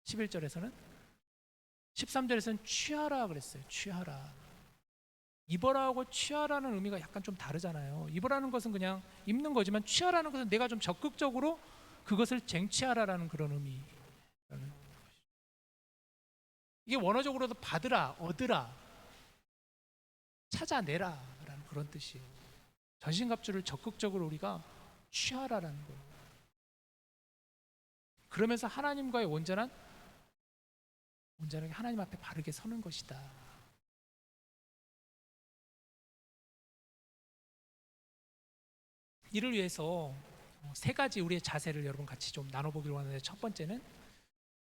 11절에서는, 13절에서는 취하라 그랬어요. 취하라. 입어라고 취하라는 의미가 약간 좀 다르잖아요. 입어라는 것은 그냥 입는 거지만 취하라는 것은 내가 좀 적극적으로 그것을 쟁취하라라는 그런 의미. 이게 원어적으로도 받으라, 얻으라, 찾아내라 라는 그런 뜻이에요. 전신갑주를 적극적으로 우리가 취하라라는 거예요. 그러면서 하나님과의 온전하게 하나님 앞에 바르게 서는 것이다. 이를 위해서 세 가지 우리의 자세를 여러분 같이 좀 나눠보기로 하는데, 첫 번째는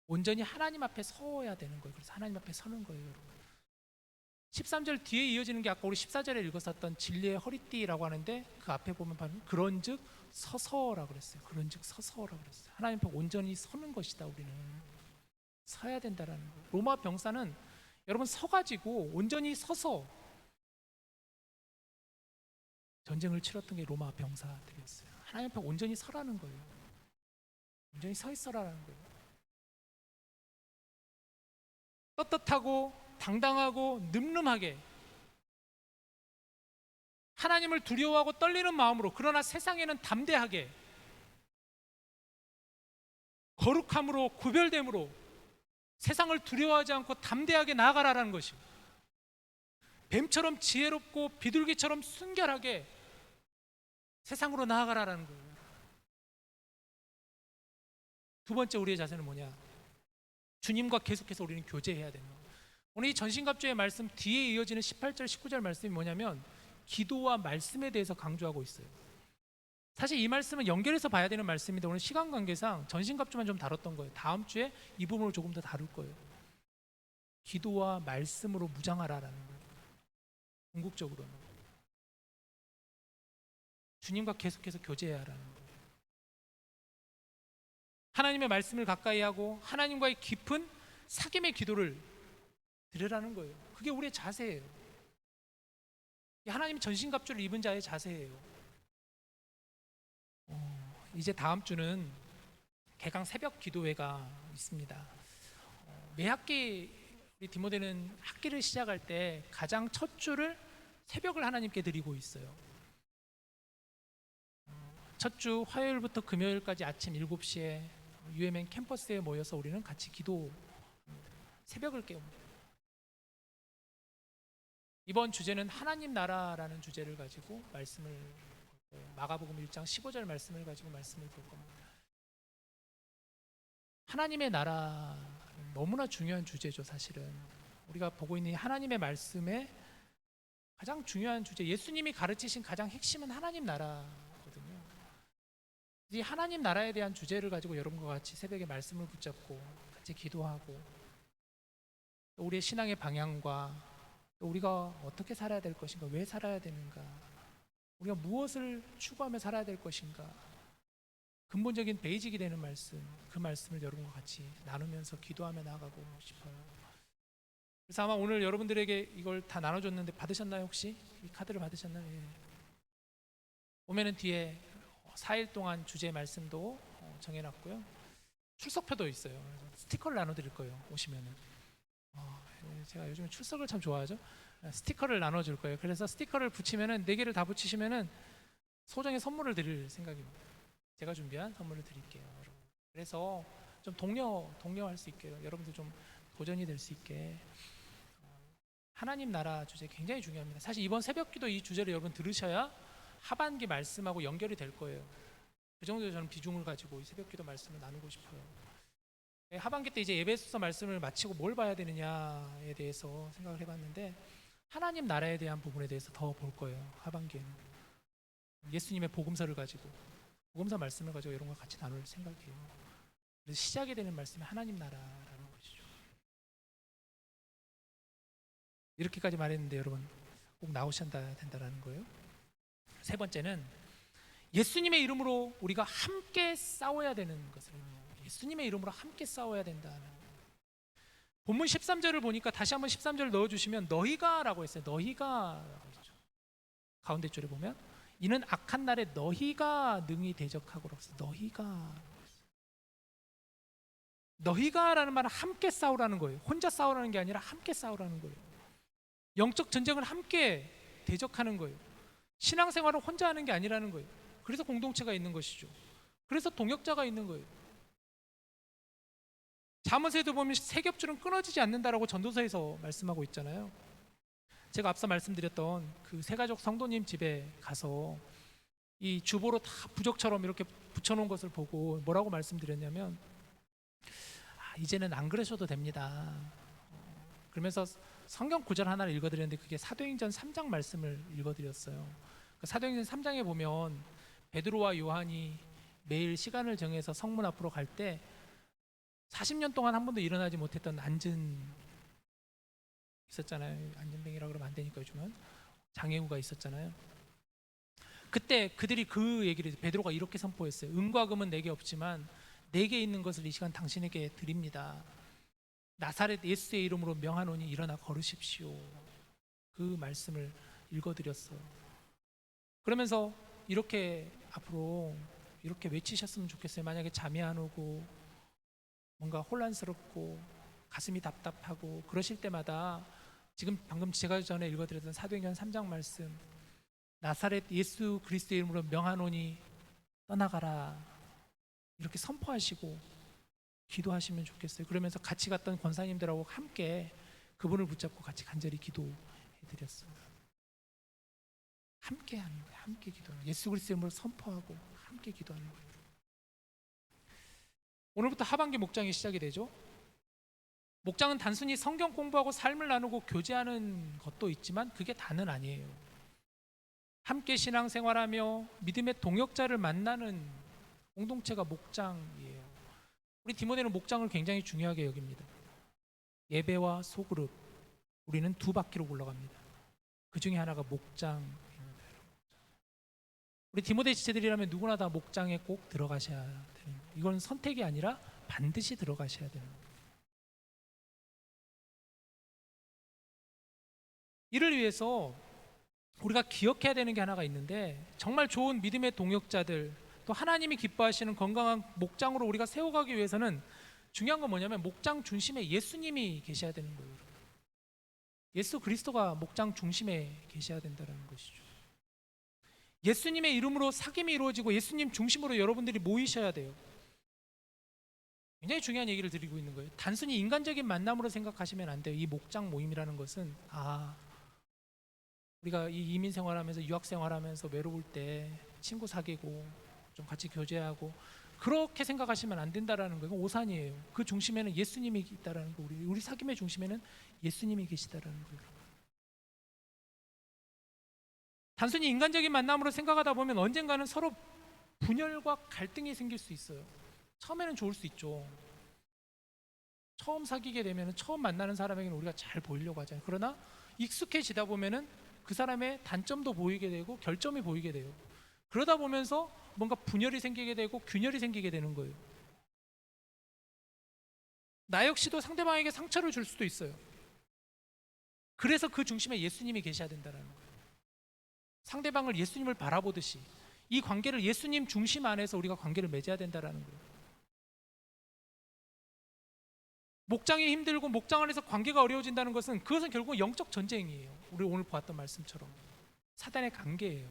온전히 하나님 앞에 서야 되는 거예요. 그래서 하나님 앞에 서는 거예요, 여러분. 13절 뒤에 이어지는 게 아까 우리 14절에 읽었었던 진리의 허리띠라고 하는데, 그 앞에 보면 그런즉 서서라고 그랬어요. 그런즉 서서라고 그랬어요. 하나님 앞에 온전히 서는 것이다. 우리는 서야 된다라는 거예요. 로마 병사는 여러분 서가지고 온전히 서서 전쟁을 치렀던 게 로마 병사들이었어요. 하나님 앞에 온전히 서라는 거예요. 온전히 서 있어라는 거예요. 떳떳하고 당당하고 늠름하게 하나님을 두려워하고 떨리는 마음으로, 그러나 세상에는 담대하게 거룩함으로 구별됨으로 세상을 두려워하지 않고 담대하게 나아가라라는 것이고, 뱀처럼 지혜롭고 비둘기처럼 순결하게 세상으로 나아가라라는 거예요. 두 번째 우리의 자세는 뭐냐? 주님과 계속해서 우리는 교제해야 되는 거예요. 오늘 이 전신갑주의 말씀 뒤에 이어지는 18절 19절 말씀이 뭐냐면 기도와 말씀에 대해서 강조하고 있어요. 사실 이 말씀은 연결해서 봐야 되는 말씀인데 오늘 시간 관계상 전신갑주만 좀 다뤘던 거예요. 다음 주에 이 부분을 조금 더 다룰 거예요. 기도와 말씀으로 무장하라라는 거예요. 궁극적으로는 주님과 계속해서 교제해야 하라는 거예요. 하나님의 말씀을 가까이 하고 하나님과의 깊은 사귐의 기도를 드리라는 거예요. 그게 우리의 자세예요. 하나님이 전신갑주를 입은 자의 자세예요. 이제 다음 주는 개강 새벽 기도회가 있습니다. 매 학기 우리 디모데는 학기를 시작할 때 가장 첫 주를 새벽을 하나님께 드리고 있어요. 첫 주 화요일부터 금요일까지 아침 7시에 UMN 캠퍼스에 모여서 우리는 같이 기도, 새벽을 깨웁니다. 이번 주제는 하나님 나라라는 주제를 가지고 말씀을, 마가복음 1장 15절 말씀을 가지고 말씀을 볼 겁니다. 하나님의 나라 너무나 중요한 주제죠. 사실은 우리가 보고 있는 하나님의 말씀의 가장 중요한 주제, 예수님이 가르치신 가장 핵심은 하나님 나라거든요. 이 하나님 나라에 대한 주제를 가지고 여러분과 같이 새벽에 말씀을 붙잡고 같이 기도하고, 또 우리의 신앙의 방향과 또 우리가 어떻게 살아야 될 것인가, 왜 살아야 되는가, 우리가 무엇을 추구하며 살아야 될 것인가, 근본적인 베이직이 되는 말씀, 그 말씀을 여러분과 같이 나누면서 기도하며 나아가고 싶어요. 그래서 아마 오늘 여러분들에게 이걸 다 나눠줬는데 받으셨나요? 혹시 이 카드를 받으셨나요? 예. 보면은 뒤에 4일 동안 주제 말씀도 정해놨고요. 출석표도 있어요. 그래서 스티커를 나눠드릴 거예요. 오시면은. 제가 요즘에 출석을 참 좋아하죠. 스티커를 나눠줄 거예요. 그래서 스티커를 붙이면은 4개를 다 붙이시면은 소정의 선물을 드릴 생각입니다. 제가 준비한 선물을 드릴게요. 여러분. 그래서 좀 독려할 수 있게, 여러분들 좀 도전이 될 수 있게. 하나님 나라 주제 굉장히 중요합니다. 사실 이번 새벽기도 이 주제를 여러분 들으셔야 하반기 말씀하고 연결이 될 거예요. 그 정도로 저는 비중을 가지고 이 새벽기도 말씀을 나누고 싶어요. 하반기 때 이제 예배소서 말씀을 마치고 뭘 봐야 되느냐에 대해서 생각을 해봤는데 하나님 나라에 대한 부분에 대해서 더 볼 거예요. 하반기에는 예수님의 복음서를 가지고 복음서 말씀을 가지고 이런 걸 같이 나눌 생각이에요. 그래서 시작이 되는 말씀이 하나님 나라라는 것이죠. 이렇게까지 말했는데 여러분 꼭 나오셔야 된다는 거예요. 세 번째는 예수님의 이름으로 우리가 함께 싸워야 되는 것을, 예수님의 이름으로 함께 싸워야 된다는 거예요. 본문 13절을 보니까 다시 한번 13절을 넣어주시면 너희가라고 했어요. 너희가라고 했죠. 가운데 줄에 보면 이는 악한 날에 너희가 능히 대적하고 그랬어요. 너희가라는 말은 함께 싸우라는 거예요. 혼자 싸우라는 게 아니라 함께 싸우라는 거예요. 영적 전쟁을 함께 대적하는 거예요. 신앙생활을 혼자 하는 게 아니라는 거예요. 그래서 공동체가 있는 것이죠. 그래서 동역자가 있는 거예요. 잠언서에도 보면 세 겹줄은 끊어지지 않는다라고 전도서에서 말씀하고 있잖아요. 제가 앞서 말씀드렸던 그 세가족 성도님 집에 가서 이 주보로 다 부적처럼 이렇게 붙여놓은 것을 보고 뭐라고 말씀드렸냐면 이제는 안 그러셔도 됩니다. 그러면서 성경 구절 하나를 읽어드렸는데 그게 사도행전 3장 말씀을 읽어드렸어요. 그 사도행전 3장에 보면 베드로와 요한이 매일 시간을 정해서 성문 앞으로 갈 때 40년 동안 한 번도 일어나지 못했던 안진 있었잖아요. 안진뱅이라고 그러면 안 되니까 요즘은 장애우가 있었잖아요. 그때 그들이 그 얘기를 베드로가 이렇게 선포했어요. 은과 금은 내게 없지만 내게 있는 것을 이 시간 당신에게 드립니다. 나사렛 예수의 이름으로 명하노니 일어나 걸으십시오. 그 말씀을 읽어드렸어요. 그러면서 이렇게 앞으로 이렇게 외치셨으면 좋겠어요. 만약에 잠이 안 오고 뭔가 혼란스럽고 가슴이 답답하고 그러실 때마다 지금 방금 제가 전에 읽어드렸던 사도행전 3장 말씀 나사렛 예수 그리스도의 이름으로 명하노니 떠나가라 이렇게 선포하시고 기도하시면 좋겠어요. 그러면서 같이 갔던 권사님들하고 함께 그분을 붙잡고 같이 간절히 기도해드렸어요. 함께 하는 거예요. 함께 기도하는 거예요. 예수 그리스도의 이름으로 선포하고 함께 기도하는 거예요. 오늘부터 하반기 목장이 시작이 되죠. 목장은 단순히 성경 공부하고 삶을 나누고 교제하는 것도 있지만 그게 다는 아니에요. 함께 신앙생활하며 믿음의 동역자를 만나는 공동체가 목장이에요. 우리 디모데는 목장을 굉장히 중요하게 여깁니다. 예배와 소그룹 우리는 두 바퀴로 굴러갑니다. 그 중에 하나가 목장입니다. 우리 디모데 지체들이라면 누구나 다 목장에 꼭 들어가셔야 되는 거예요. 이건 선택이 아니라 반드시 들어가셔야 되는 거예요. 이를 위해서 우리가 기억해야 되는 게 하나가 있는데 정말 좋은 믿음의 동역자들 또 하나님이 기뻐하시는 건강한 목장으로 우리가 세워가기 위해서는 중요한 건 뭐냐면 목장 중심에 예수님이 계셔야 되는 거예요. 예수 그리스도가 목장 중심에 계셔야 된다는 것이죠. 예수님의 이름으로 사귐이 이루어지고 예수님 중심으로 여러분들이 모이셔야 돼요. 굉장히 중요한 얘기를 드리고 있는 거예요. 단순히 인간적인 만남으로 생각하시면 안 돼요. 이 목장 모임이라는 것은 우리가 이 이민 생활하면서 유학 생활하면서 외로울 때 친구 사귀고 좀 같이 교제하고 그렇게 생각하시면 안 된다라는 거예요. 오산이에요. 그 중심에는 예수님이 있다라는 거. 우리 사귐의 중심에는 예수님이 계시다라는 거예요. 단순히 인간적인 만남으로 생각하다 보면 언젠가는 서로 분열과 갈등이 생길 수 있어요. 처음에는 좋을 수 있죠. 처음 사귀게 되면 처음 만나는 사람에게는 우리가 잘 보이려고 하잖아요. 그러나 익숙해지다 보면은 그 사람의 단점도 보이게 되고 결점이 보이게 돼요. 그러다 보면서 뭔가 분열이 생기게 되고 균열이 생기게 되는 거예요. 나 역시도 상대방에게 상처를 줄 수도 있어요. 그래서 그 중심에 예수님이 계셔야 된다는 거예요. 상대방을 예수님을 바라보듯이 이 관계를 예수님 중심 안에서 우리가 관계를 맺어야 된다는 거예요. 목장이 힘들고 목장 안에서 관계가 어려워진다는 것은 그것은 결국 영적 전쟁이에요. 우리 오늘 보았던 말씀처럼 사단의 관계예요.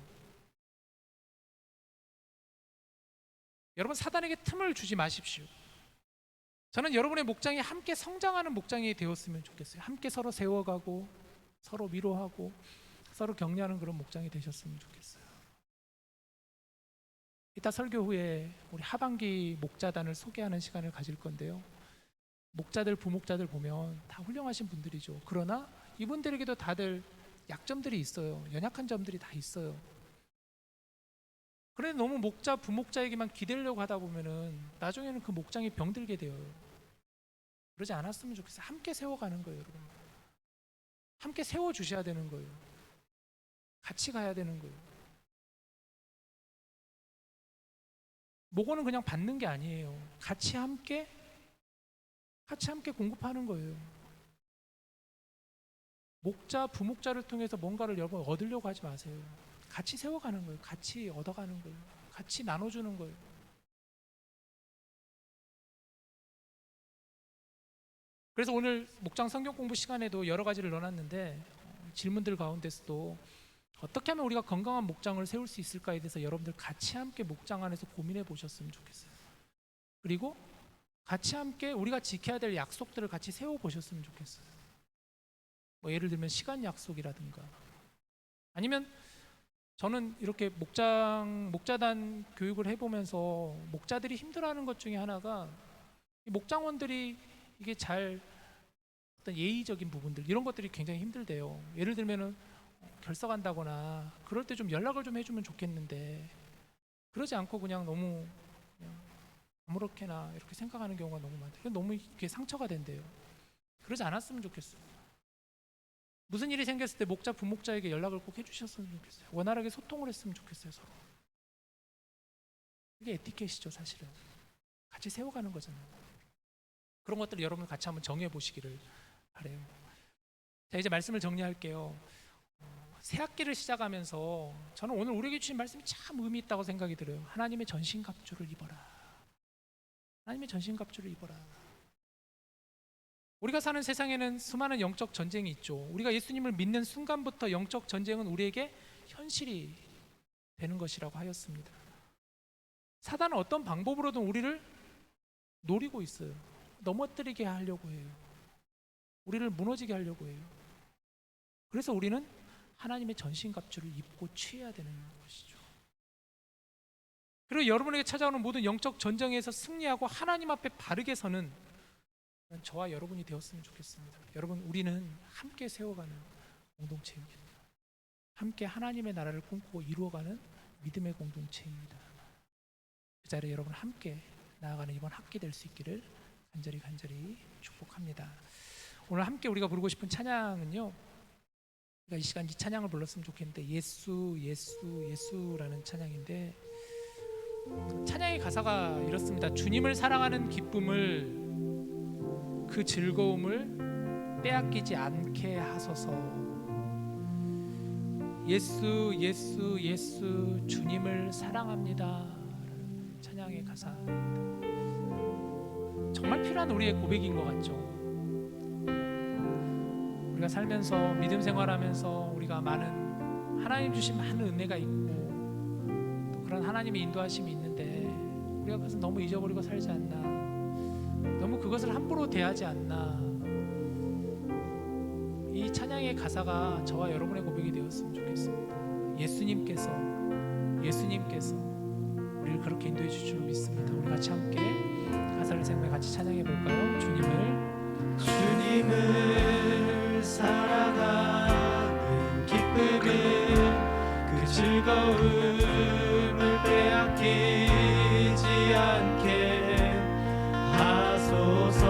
여러분, 사단에게 틈을 주지 마십시오. 저는 여러분의 목장이 함께 성장하는 목장이 되었으면 좋겠어요. 함께 서로 세워가고 서로 위로하고 서로 격려하는 그런 목장이 되셨으면 좋겠어요. 이따 설교 후에 우리 하반기 목자단을 소개하는 시간을 가질 건데요. 목자들, 부목자들 보면 다 훌륭하신 분들이죠. 그러나 이분들에게도 다들 약점들이 있어요. 연약한 점들이 다 있어요. 그런데 너무 목자, 부목자에게만 기대려고 하다 보면은 나중에는 그 목장이 병들게 돼요. 그러지 않았으면 좋겠어요. 함께 세워가는 거예요, 여러분. 함께 세워주셔야 되는 거예요. 같이 가야 되는 거예요. 목원은 그냥 받는 게 아니에요. 같이 함께 공급하는 거예요. 목자, 부목자를 통해서 뭔가를 여러분 얻으려고 하지 마세요. 같이 세워가는 거예요. 같이 얻어가는 거예요. 같이 나눠주는 거예요. 그래서 오늘 목장 성경 공부 시간에도 여러 가지를 넣어놨는데 질문들 가운데서도 어떻게 하면 우리가 건강한 목장을 세울 수 있을까에 대해서 여러분들 같이 함께 목장 안에서 고민해 보셨으면 좋겠어요. 그리고 같이 함께 우리가 지켜야 될 약속들을 같이 세워 보셨으면 좋겠어요. 뭐 예를 들면 시간 약속이라든가, 아니면 저는 이렇게 목자단 교육을 해보면서 목자들이 힘들어하는 것 중에 하나가 이 목장원들이 이게 잘 어떤 예의적인 부분들 이런 것들이 굉장히 힘들대요. 예를 들면은 결석한다거나 그럴 때 좀 연락을 좀 해주면 좋겠는데 그러지 않고 그냥 너무 그냥 아무렇게나 이렇게 생각하는 경우가 너무 많대요. 너무 이게 상처가 된대요. 그러지 않았으면 좋겠어요. 무슨 일이 생겼을 때 목자, 부목자에게 연락을 꼭 해주셨으면 좋겠어요. 원활하게 소통을 했으면 좋겠어요, 서로. 이게 에티켓이죠, 사실은. 같이 세워가는 거잖아요. 그런 것들을 여러분 같이 한번 정해 보시기를 바래요. 자, 이제 말씀을 정리할게요. 새 학기를 시작하면서 저는 오늘 우리에게 주신 말씀이 참 의미 있다고 생각이 들어요. 하나님의 전신갑주를 입어라. 하나님의 전신갑주를 입어라. 우리가 사는 세상에는 수많은 영적 전쟁이 있죠. 우리가 예수님을 믿는 순간부터 영적 전쟁은 우리에게 현실이 되는 것이라고 하였습니다. 사단은 어떤 방법으로든 우리를 노리고 있어요. 넘어뜨리게 하려고 해요. 우리를 무너지게 하려고 해요. 그래서 우리는 하나님의 전신갑주를 입고 취해야 되는 것이죠. 그리고 여러분에게 찾아오는 모든 영적 전쟁에서 승리하고 하나님 앞에 바르게 서는 저와 여러분이 되었으면 좋겠습니다. 여러분, 우리는 함께 세워가는 공동체입니다. 함께 하나님의 나라를 꿈꾸고 이루어가는 믿음의 공동체입니다. 그 자리에 여러분 함께 나아가는 이번 학기 될 수 있기를 간절히 축복합니다. 오늘 함께 우리가 부르고 싶은 찬양은요, 우리가 이 시간 이 찬양을 불렀으면 좋겠는데 예수라는 찬양인데, 찬양의 가사가 이렇습니다. 주님을 사랑하는 기쁨을, 그 즐거움을 빼앗기지 않게 하소서. 예수 주님을 사랑합니다 라는 찬양의 가사입니다. 정말 필요한 우리의 고백인 것 같죠. 우리가 살면서 믿음 생활하면서 우리가 많은 하나님 주신 많은 은혜가 있고 또 그런 하나님의 인도하심이 있는데 우리가 그것을 너무 잊어버리고 살지 않나, 너무 그것을 함부로 대하지 않나. 이 찬양의 가사가 저와 여러분의 고백이 되었으면 좋겠습니다. 예수님께서 우리를 그렇게 인도해 주실 줄 믿습니다. 우리 같이 함께 가사를 생각해 같이 찬양해 볼까요? 주님을 사랑하는 기쁨을, 그 즐거움을 빼앗기지 않게 하소서.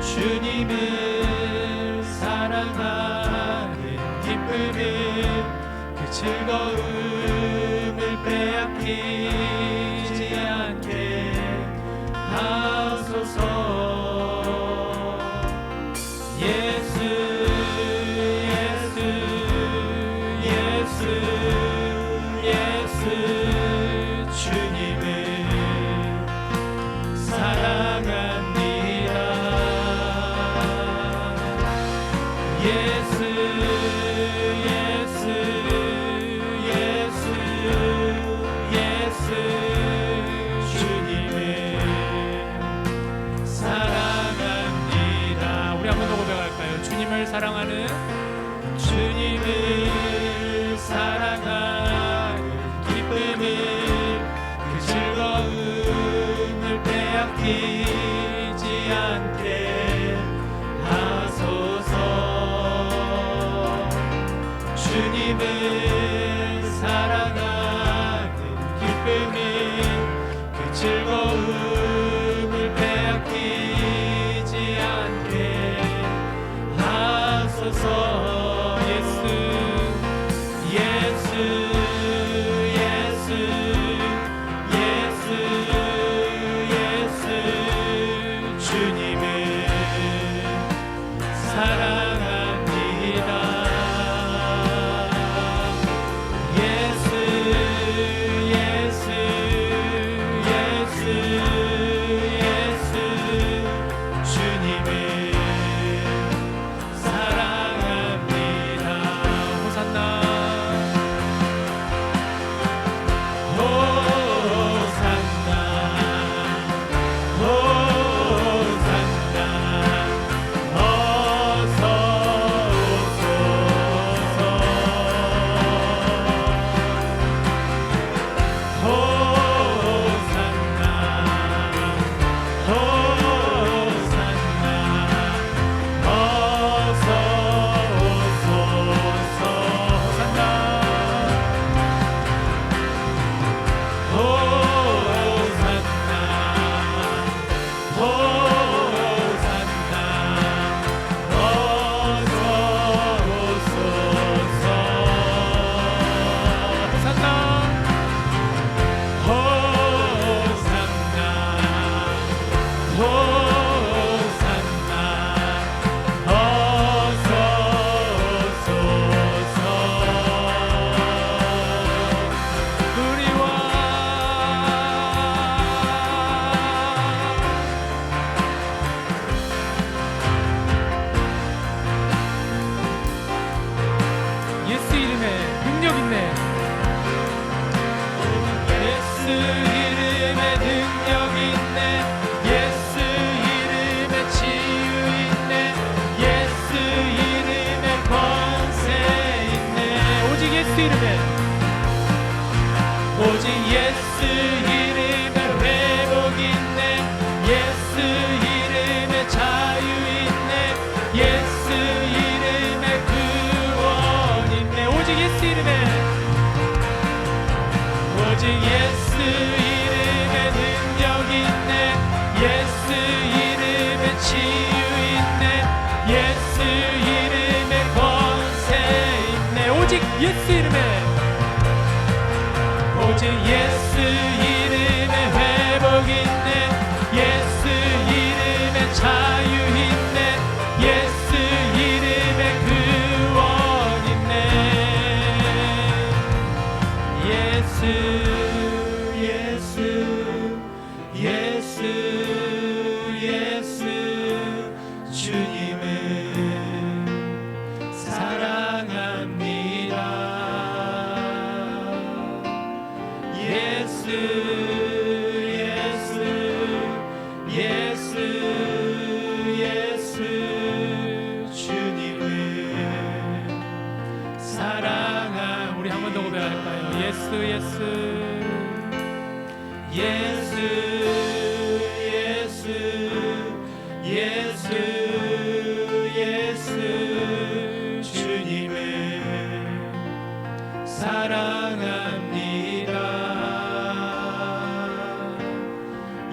주님을 사랑하는 기쁨을, 그 즐거움을 빼앗기지 않게 하소서. 주님을 사랑합니다. 예수 예수 예수 예수 주님을 사랑합니다. 우리 한 번 더 고백할까요? 주님을 사랑하는 주님을 사랑하는 기쁨을 그 즐거움을 빼앗기지 않게 하소서. 주님을 사랑하는 기쁨을 그 즐거움을 빼앗기지 않게 하소서. 예수 예수 예수 예수 예수 주님을 사랑합니다. 예수 예수 예수 예수 주님을 사랑합니다. 호산나 호산나 호산나 어서 오소서. 호산나 호산나 어서 오소서. 호산나 호산나 어서 오소서. 호산나 호산나 호산나 어서 오소서. 우리와 예수 이름에 능력 있네. 예수 이름에 능력 있네. 예수 이름에 치유 있네. 예수 이름에 권세 있네. 오직 예수 이름에 오직 예수 이름에 회복 있네. 예수 이름에 자유 있네. 예수 이름에 구원 있네. 오직 예수 이름에 오직 예수 이름에 능력 있네. 예수 이름에 치유 있네. 예수 이름에 권세 있네. 오직 예수 이름에 오직 예수 이름에 회복 있네. 예수 이름에 자유 있네. 예수 이름에 구원 있네. 예수 예수 예수 예수 주님을 사랑합니다. 예수 예수 예수 예수 주님을 사랑합니다. 우리 한 번 더 고백할까요? 예수 예수 예수 예수 예수 예수 주님을 사랑합니다.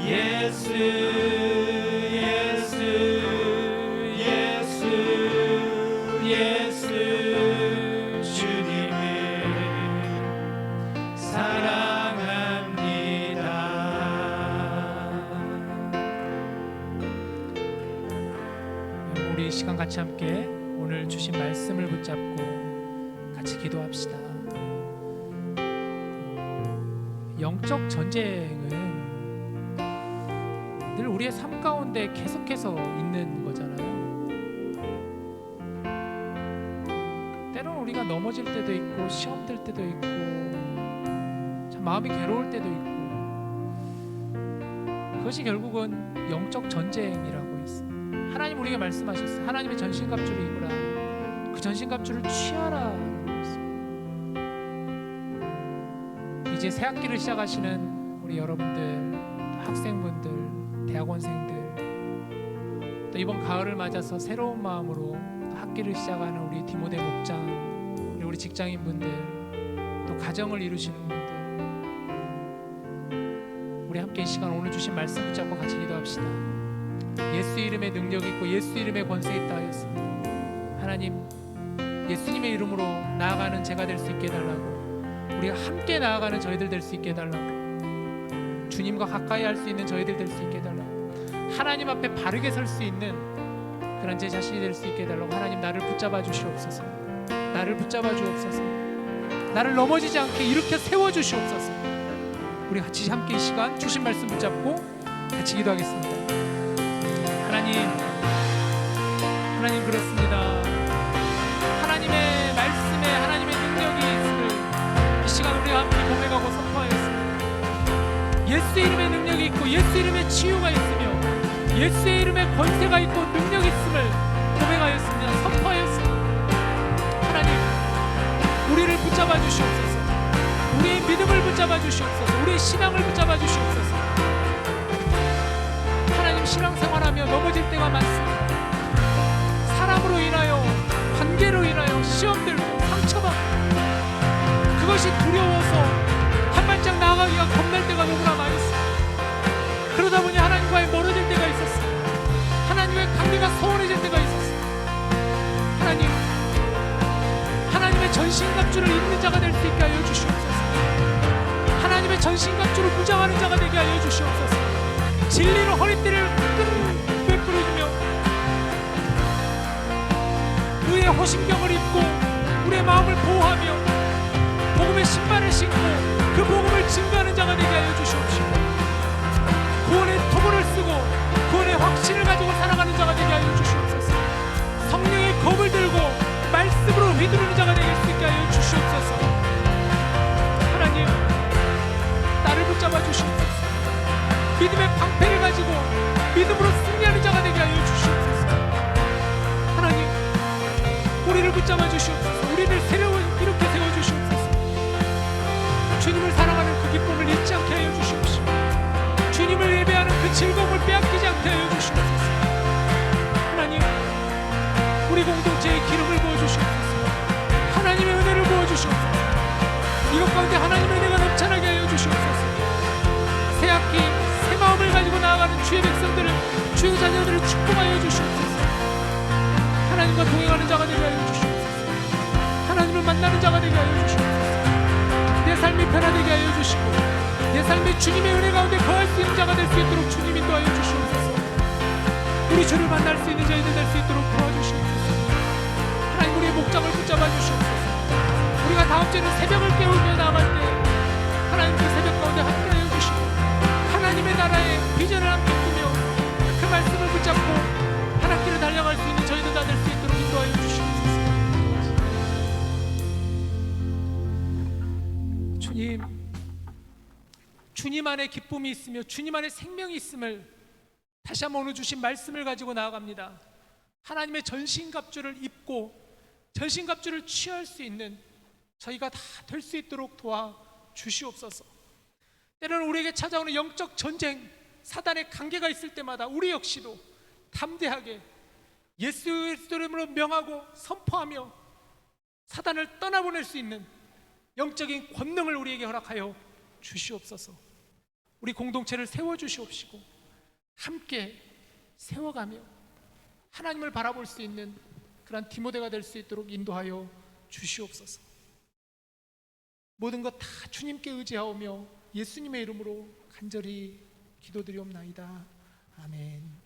예수 예수 예수 예수 주님을 사랑합니다. 우리 시간 같이 함께 오늘 주신 말씀을 붙잡고 같이 기도합시다. 영적 전쟁은 늘 우리의 삶 가운데 계속해서 있는 거잖아요. 때로는 우리가 넘어질 때도 있고 시험 들 때도 있고 참 마음이 괴로울 때도 있고, 그것이 결국은 영적 전쟁이라고 했어요. 하나님 우리에게 말씀하셨어요. 하나님의 전신갑주를 입으라. 그 전신갑주를 취하라라고 했어요. 이제 새 학기를 시작하시는 우리 여러분들, 학생분들, 대학원생들, 또 이번 가을을 맞아서 새로운 마음으로 학기를 시작하는 우리 디모데 목장, 우리 직장인분들, 또 가정을 이루시는 분들, 우리 함께 이 시간 오늘 주신 말씀 붙잡고 같이 기도합시다. 예수 이름의 능력이 있고 예수 이름의 권세 있다 하였습니다. 하나님, 예수님의 이름으로 나아가는 제가 될 수 있게 해달라고, 우리가 함께 나아가는 저희들 될 수 있게 해달라고, 주님과 가까이 할 수 있는 저희들 될 수 있게 해달라고, 하나님 앞에 바르게 설 수 있는 그런 제 자신이 될 수 있게 해달라고. 하나님, 나를 붙잡아 주시옵소서. 나를 붙잡아 주옵소서. 나를 넘어지지 않게 일으켜 세워 주시옵소서. 우리 같이 함께 이 시간 주신 말씀 붙잡고 같이 기도하겠습니다. 하나님 그렇습니다. 하나님의 말씀에 하나님의 능력이 있음을 이 시간 우리가 함께 고백하고 선포하였습니다. 예수 이름의 능력이 있고 예수 이름의 치유가 있으며 예수의 이름에 권세가 있고 능력이 있음을 고백하였습니다. 선포하였습니다. 하나님, 우리를 붙잡아 주시옵소서. 우리의 믿음을 붙잡아 주시옵소서. 우리의 신앙을 붙잡아 주시옵소서. 하나님, 신앙생활하며 넘어질 때가 많습니다. 사람으로 인하여, 관계로 인하여 시험 들고 상처받고, 그것이 두려워서 한 발짝 나아가기가 겁날 때가 너무나 많이 있습니다. 그러다 보니 하나님과의 멀어질 때가 있었어요. 하나님의 관계가 소원해질 때가 있었어요. 하나님, 하나님의 전신갑주를 입는 자가 될 수 있게 하여 주시옵소서. 하나님의 전신갑주를 무장하는 자가 되게 하여 주시옵소서. 진리로 허리띠를 끈 베풀어주며 의의 호심경을 입고 우리의 마음을 보호하며 복음의 신발을 신고 그 복음을 증거하는 자가 되게 하여 주시옵시고, 구원의 도구를 쓰고 구원의 확신을 가지고 살아가는 자가 되게 하여 주시옵소서. 성령의 검을 들고 말씀으로 휘두르는 자가 되게 할 수 있게 하여 주시옵소서. 하나님, 나를 붙잡아 주시옵소서. 믿음의 방패를 가지고 믿음으로 승리하는 자가 되게 하여 주시옵소서. 하나님, 우리를 붙잡아 주시옵소서. 우리를 이렇게 세워 주시옵소서. 주님을 사랑하는 그 기쁨을 잊지 않게 하여 주시옵시고, 주님을 예배하는 그 즐거움을 빼앗기지 않게 하여 주시옵소서. 하나님, 우리 공동체에 기름을 부어주시옵소서. 하나님의 은혜를 부어주시옵소서. 이것 가운데 하나님의 은혜가 넘쳐나게 하여 주시옵소서. 새 학기 새 마음을 가지고 나아가는 주의 백성들을, 주의 자녀들을 축복하여 주시옵소서. 하나님과 동행하는 자가 되게 하여 주시옵소서. 하나님을 만나는 자가 되게 하여 주시옵소서. 내 삶이 변화되게 하여 주시고 내 삶에 주님의 은혜 가운데 거할 수 있는 자가 될 수 있도록 주님 인도하여 주시옵소서. 우리 주를 만날 수 있는 저희들 될 수 있도록 도와주시옵소서. 하나님, 우리의 목장을 붙잡아 주시옵소서. 우리가 다음 주에는 새벽을 깨우며 나아갈 때 하나님 그 새벽 가운데 함께하여 주시고 하나님의 나라의 비전을 함께 꾸며 그 말씀을 붙잡고 한 학기를 달려갈 수 있는 저희들 다 될 수 있도록 인도하여 주시옵소서. 주님 안에 기쁨이 있으며 주님 안에 생명이 있음을 다시 한번 오늘 주신 말씀을 가지고 나아갑니다. 하나님의 전신갑주를 입고 전신갑주를 취할 수 있는 저희가 다 될 수 있도록 도와 주시옵소서. 때로는 우리에게 찾아오는 영적 전쟁, 사단의 관계가 있을 때마다 우리 역시도 담대하게 예수 이름으로 명하고 선포하며 사단을 떠나보낼 수 있는 영적인 권능을 우리에게 허락하여 주시옵소서. 우리 공동체를 세워주시옵시고 함께 세워가며 하나님을 바라볼 수 있는 그런 디모데가 될 수 있도록 인도하여 주시옵소서. 모든 것 다 주님께 의지하오며 예수님의 이름으로 간절히 기도드리옵나이다. 아멘.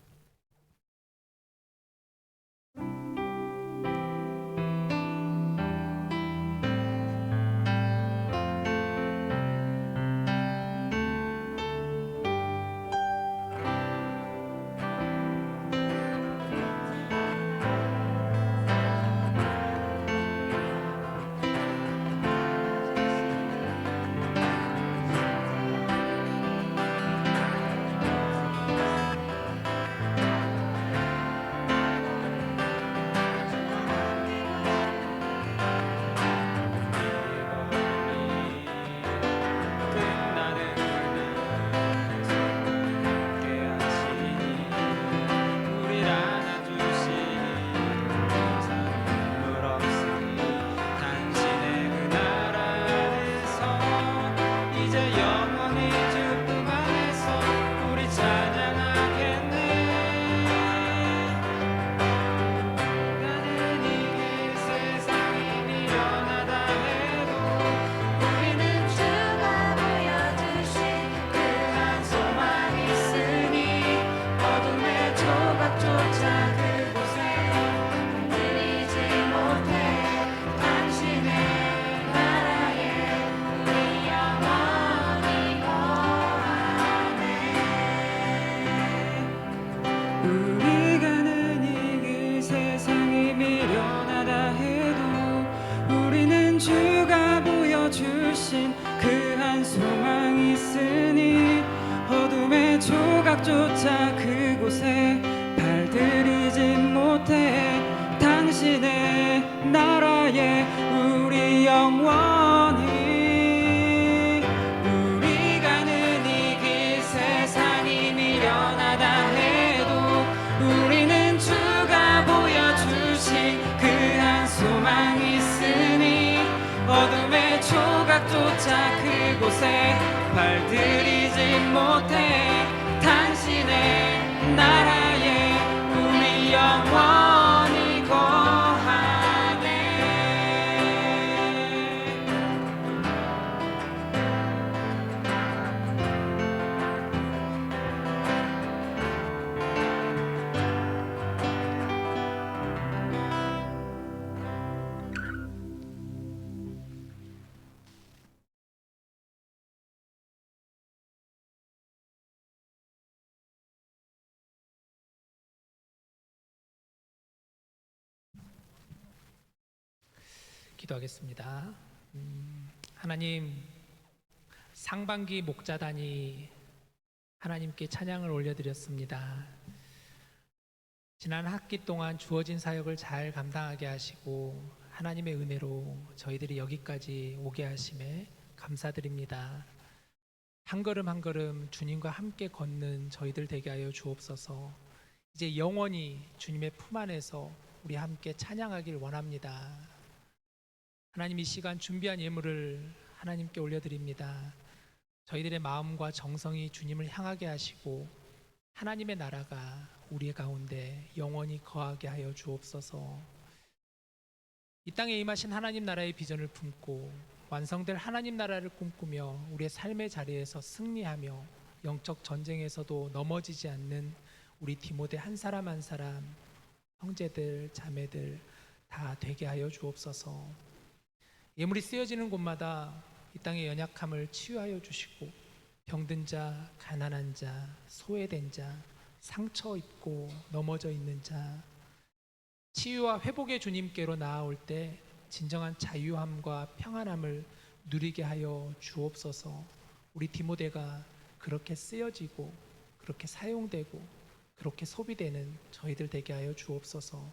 주신 그 한 소망이 있으니 어둠의 조각조차 그곳에 발들이지 못해 당신의 나라에 우리 영원히 우리 가는 이 길 세상이 미련하다 해도 우리는 주가 보여주신 그 한 소망이 있으니 어둠의 조각조차 그곳에 발들이지 못해 당신의 나라에 우리 영원히 거하네. 기도하겠습니다. 하나님, 상반기 목자단이 하나님께 찬양을 올려드렸습니다. 지난 학기 동안 주어진 사역을 잘 감당하게 하시고 하나님의 은혜로 저희들이 여기까지 오게 하심에 감사드립니다. 한 걸음 한 걸음 주님과 함께 걷는 저희들 되게 하여 주옵소서. 이제 영원히 주님의 품 안에서 우리 함께 찬양하길 원합니다. 하나님, 이 시간 준비한 예물을 하나님께 올려드립니다. 저희들의 마음과 정성이 주님을 향하게 하시고 하나님의 나라가 우리 가운데 영원히 거하게 하여 주옵소서. 이 땅에 임하신 하나님 나라의 비전을 품고 완성될 하나님 나라를 꿈꾸며 우리의 삶의 자리에서 승리하며 영적 전쟁에서도 넘어지지 않는 우리 디모데 한 사람 한 사람, 형제들 자매들 다 되게 하여 주옵소서. 예물이 쓰여지는 곳마다 이 땅의 연약함을 치유하여 주시고 병든 자, 가난한 자, 소외된 자, 상처 입고 넘어져 있는 자, 치유와 회복의 주님께로 나아올 때 진정한 자유함과 평안함을 누리게 하여 주옵소서. 우리 디모데가 그렇게 쓰여지고 그렇게 사용되고 그렇게 소비되는 저희들 되게 하여 주옵소서.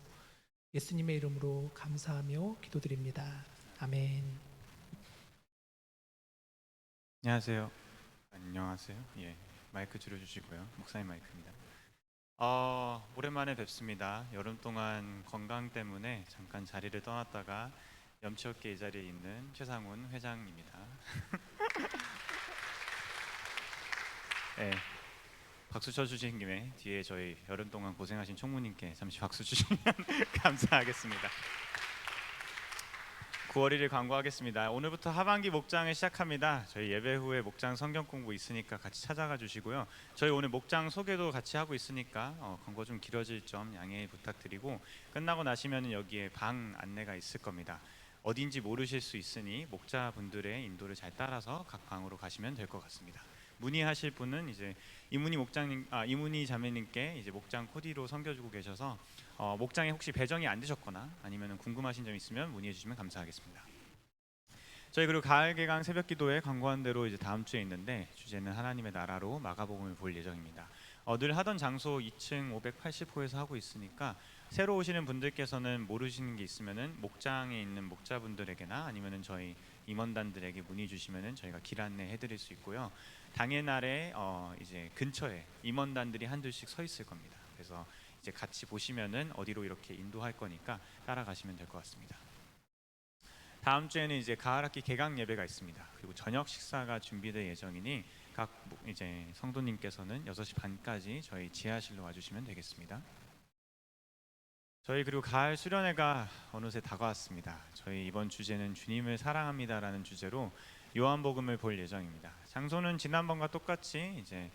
예수님의 이름으로 감사하며 기도드립니다. 아멘. 안녕하세요. 안녕하세요. 예, 마이크 줄여주시고요. 목사님 마이크입니다. 오랜만에 뵙습니다. 여름 동안 건강 때문에 잠깐 자리를 떠났다가 염치 없게 이 자리에 있는 최상훈 회장입니다. 네, 박수 쳐주신 김에 뒤에 저희 여름 동안 고생하신 총무님께 잠시 박수 주시면 감사하겠습니다. 9월 1일 광고하겠습니다. 오늘부터 하반기 목장을 시작합니다. 저희 예배 후에 목장 성경 공부 있으니까 같이 찾아가 주시고요. 저희 오늘 목장 소개도 같이 하고 있으니까 광고 좀 길어질 점 양해 부탁드리고, 끝나고 나시면 여기에 방 안내가 있을 겁니다. 어딘지 모르실 수 있으니 목자분들의 인도를 잘 따라서 각 방으로 가시면 될 것 같습니다. 문의하실 분은 이제 이문희 자매님께 이제 목장 코디로 섬겨주고 계셔서 목장에 혹시 배정이 안 되셨거나 아니면 궁금하신 점 있으면 문의해 주시면 감사하겠습니다. 저희 그리고 가을 개강 새벽 기도회 광고한 대로 이제 다음 주에 있는데 주제는 하나님의 나라로 마가복음을 볼 예정입니다. 늘 하던 장소 2층 580호에서 하고 있으니까 새로 오시는 분들께서는 모르시는 게 있으면은 목장에 있는 목자분들에게나 아니면은 저희 임원단들에게 문의 주시면은 저희가 길 안내 해드릴 수 있고요. 당일날에 이제 근처에 임원단들이 한둘씩 서 있을 겁니다. 그래서 이제 같이 보시면은 어디로 이렇게 인도할 거니까 따라가시면 될 것 같습니다. 다음 주에는 이제 가을학기 개강 예배가 있습니다. 그리고 저녁 식사가 준비될 예정이니 각 이제 성도님께서는 6시 반까지 저희 지하실로 와주시면 되겠습니다. 저희 그리고 가을 수련회가 어느새 다가왔습니다. 저희 이번 주제는 주님을 사랑합니다라는 주제로 요한복음을 볼 예정입니다. 장소는 지난번과 똑같이 이제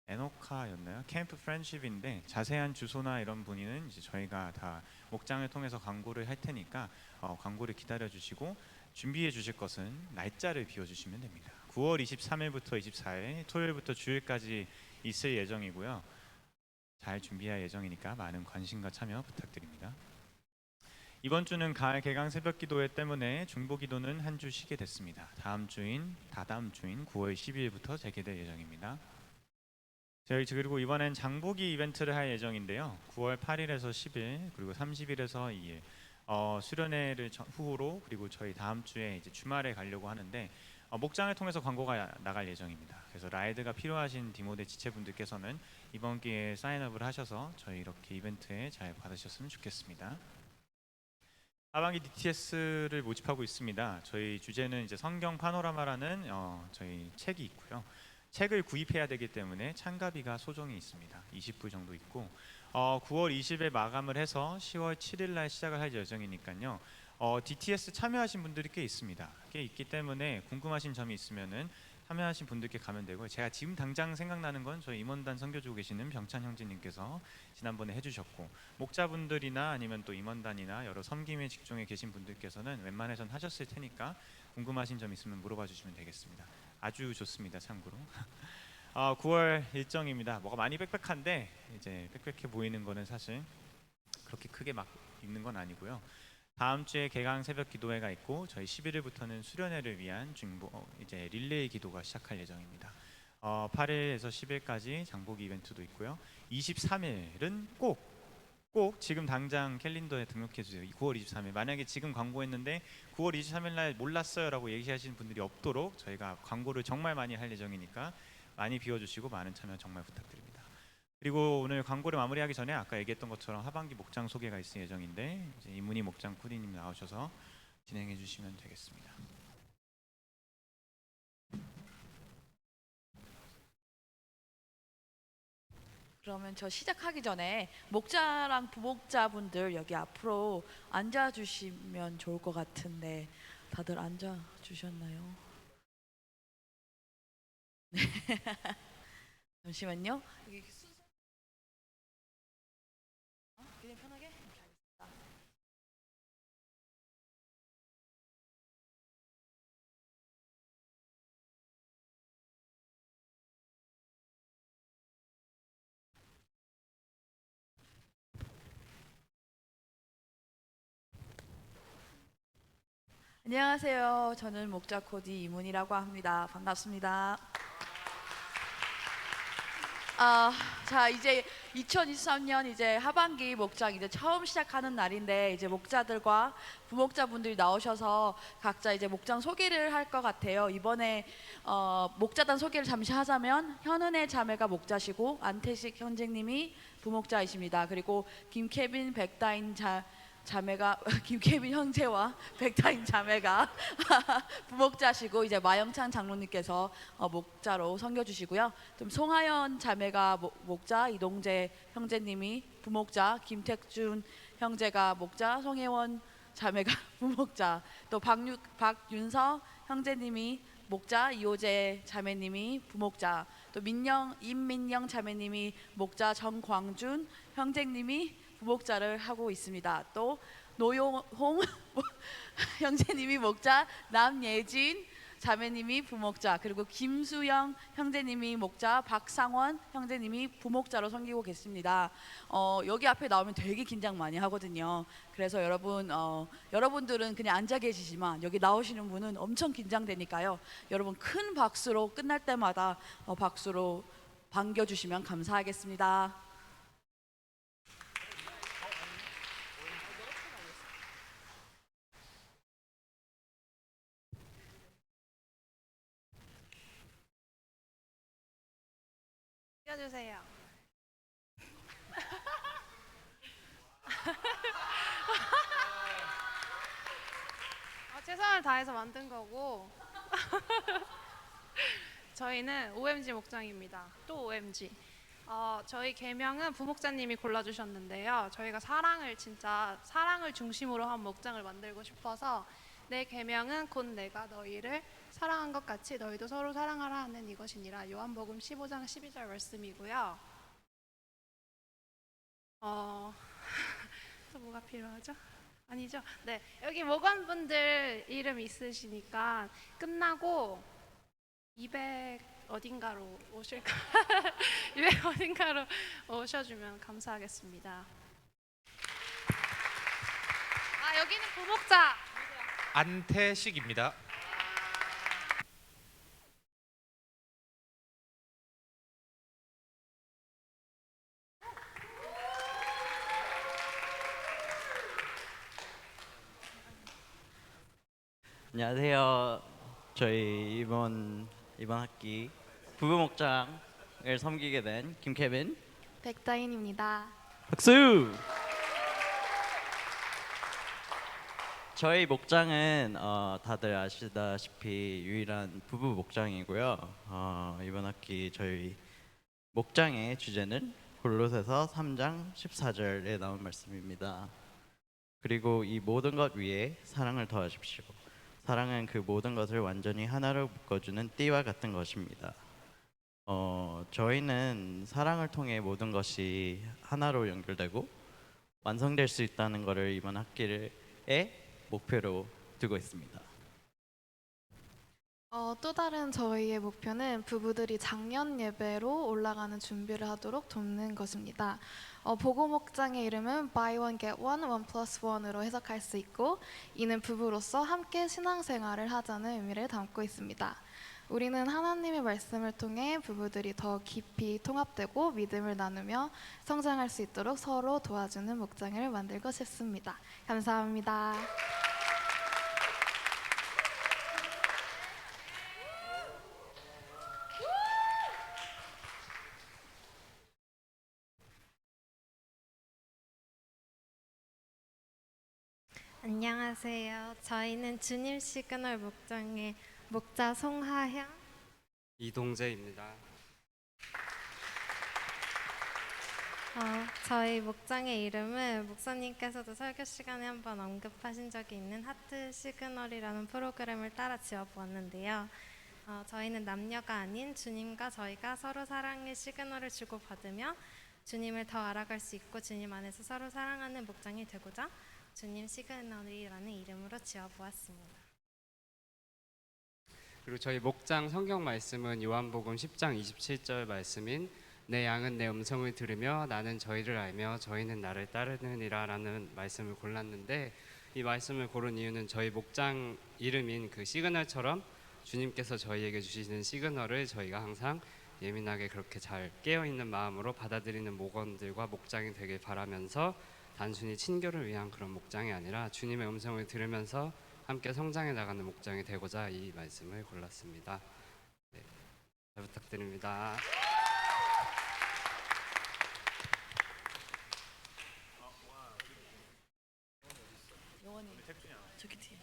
에노카였나요? 캠프 프렌십인데 자세한 주소나 이런 문의는 이제 저희가 다 목장을 통해서 광고를 할 테니까 광고를 기다려 주시고 준비해 주실 것은 날짜를 비워 주시면 됩니다. 9월 23일부터 24일 토요일부터 주일까지 있을 예정이고요. 잘 준비할 예정이니까 많은 관심과 참여 부탁드립니다. 이번 주는 가을 개강 새벽 기도회 때문에 중보 기도는 한 주 쉬게 됐습니다. 다다음 주인 9월 12일부터 재개될 예정입니다. 저희 그리고 이번엔 장보기 이벤트를 할 예정인데요. 9월 8일에서 10일 그리고 30일에서 2일 수련회를 후로 그리고 저희 다음 주에 이제 주말에 가려고 하는데 목장을 통해서 광고가 나갈 예정입니다. 그래서 라이드가 필요하신 디모데 지체분들께서는 이번 기회에 사인업을 하셔서 저희 이렇게 이벤트에 잘 받으셨으면 좋겠습니다. 하반기 DTS를 모집하고 있습니다. 저희 주제는 이제 성경 파노라마라는 저희 책이 있고요. 책을 구입해야 되기 때문에 참가비가 소정이 있습니다. 20불 정도 있고 9월 20일 마감을 해서 10월 7일 날 시작을 할 예정이니까요. DTS 참여하신 분들이 꽤 있습니다. 꽤 있기 때문에 궁금하신 점이 있으면은 참여하신 분들께 가면 되고요. 제가 지금 당장 생각나는 건 저희 임원단 선교주고 계시는 병찬 형제님께서 지난번에 해주셨고, 목자분들이나 아니면 또 임원단이나 여러 섬김의 직종에 계신 분들께서는 웬만해선 하셨을 테니까 궁금하신 점 있으면 물어봐 주시면 되겠습니다. 아주 좋습니다. 참고로 9월 일정입니다. 뭐가 많이 빽빽한데 이제 빽빽해 보이는 거는 사실 그렇게 크게 막 있는 건 아니고요. 다음 주에 개강 새벽 기도회가 있고 저희 11일부터는 수련회를 위한 이제 릴레이 기도가 시작할 예정입니다. 8일에서 10일까지 장보기 이벤트도 있고요. 23일은 꼭 지금 당장 캘린더에 등록해 주세요. 9월 23일. 만약에 지금 광고했는데 9월 23일 날 몰랐어요라고 얘기하시는 분들이 없도록 저희가 광고를 정말 많이 할 예정이니까 많이 비워주시고 많은 참여 정말 부탁드립니다. 그리고 오늘 광고를 마무리하기 전에 아까 얘기했던 것처럼 하반기 목장 소개가 있을 예정인데 이제 이문희 목장 코디님 나오셔서 진행해 주시면 되겠습니다. 그러면 저 시작하기 전에 목자랑 부목자분들 여기 앞으로 앉아주시면 좋을 것 같은데 다들 앉아주셨나요? 네. 잠시만요. 여기 그냥 편하게? 이렇게 하겠습니다. 안녕하세요. 저는 목자 코디 이문희라고 합니다. 반갑습니다. 자, 이제 2023년 이제 하반기 목장 이제 처음 시작하는 날인데 이제 목자들과 부목자분들이 나오셔서 각자 이제 목장 소개를 할 것 같아요. 이번에 목자단 소개를 잠시 하자면 현은혜 자매가 목자시고 안태식 형제님이 부목자이십니다. 그리고 김케빈 백다인 자매가 김케빈 형제와 백다인 자매가 부목자시고 이제 마영찬 장로님께서 목자로 섬겨주시고요. 좀 송하연 자매가 목자, 이동재 형제님이 부목자, 김택준 형제가 목자, 송혜원 자매가 부목자, 또 박윤서 형제님이 목자, 이호재 자매님이 부목자, 또 임민영 자매님이 목자, 정광준 형제님이 부목자를 하고 있습니다. 또 노용홍 형제님이 목자, 남예진 자매님이 부목자, 그리고 김수영 형제님이 목자, 박상원 형제님이 부목자로 섬기고 계십니다. 여기 앞에 나오면 되게 긴장 많이 하거든요. 그래서 여러분들은 그냥 앉아 계시지만 여기 나오시는 분은 엄청 긴장되니까요. 여러분 큰 박수로 끝날 때마다 박수로 반겨주시면 감사하겠습니다. 주세요. 최선을 다해서 만든 거고 저희는 OMG 목장입니다. 또 OMG. 저희 계명은 부목자님이 골라주셨는데요. 저희가 사랑을 중심으로 한 목장을 만들고 싶어서 내 계명은 곧 내가 너희를 사랑한 것 같이 너희도 서로 사랑하라 하는 이것이니라. 요한복음 15장 12절 말씀이고요. 또 뭐가 필요하죠? 아니죠? 네, 여기 목원분들 이름 있으시니까 끝나고 200 어딘가로 오실까? 200 어딘가로 오셔주면 감사하겠습니다. 여기는 부목자. 안태식입니다. 안녕하세요. 저희 이번 학기 부부 목장을 섬기게 된 김케빈. 백다인입니다. 박수. 저희 목장은 다들 아시다시피 유일한 부부 목장이고요. 이번 학기 저희 목장의 주제는 골로새서 3장 14절에 나온 말씀입니다. 그리고 이 모든 것 위에 사랑을 더하십시오. 사랑은 그 모든 것을 완전히 하나로 묶어주는 띠와 같은 것입니다. 저희는 사랑을 통해 모든 것이 하나로 연결되고 완성될 수 있다는 것을 이번 학기에 목표로 두고 있습니다. 또 다른 저희의 목표는 부부들이 작년 예배로 올라가는 준비를 하도록 돕는 것입니다. 보고 목장의 이름은 Buy One Get One, One Plus One으로 해석할 수 있고, 이는 부부로서 함께 신앙생활을 하자는 의미를 담고 있습니다. 우리는 하나님의 말씀을 통해 부부들이 더 깊이 통합되고 믿음을 나누며 성장할 수 있도록 서로 도와주는 목장을 만들고 싶습니다. 감사합니다. 안녕하세요. 저희는 주님 시그널 목장의 목자 송하향, 이동재입니다. 저희 목장의 이름은 목사님께서도 설교 시간에 한번 언급하신 적이 있는 하트 시그널이라는 프로그램을 따라 지어보았는데요. 저희는 남녀가 아닌 주님과 저희가 서로 사랑의 시그널을 주고받으며 주님을 더 알아갈 수 있고 주님 안에서 서로 사랑하는 목장이 되고자 주님 시그널이라는 이름으로 지어보았습니다. 그리고 저희 목장 성경 말씀은 요한복음 10장 27절 말씀인 내 양은 내 음성을 들으며 나는 저희를 알며 저희는 나를 따르느니라 라는 말씀을 골랐는데, 이 말씀을 고른 이유는 저희 목장 이름인 그 시그널처럼 주님께서 저희에게 주시는 시그널을 저희가 항상 예민하게 그렇게 잘 깨어있는 마음으로 받아들이는 목원들과 목장이 되길 바라면서 단순히 친교를 위한 그런 목장이 아니라 주님의 음성을 들으면서 함께 성장해 나가는 목장이 되고자 이 말씀을 골랐습니다. 네, 잘 부탁드립니다. 영원히 저기 뒤에.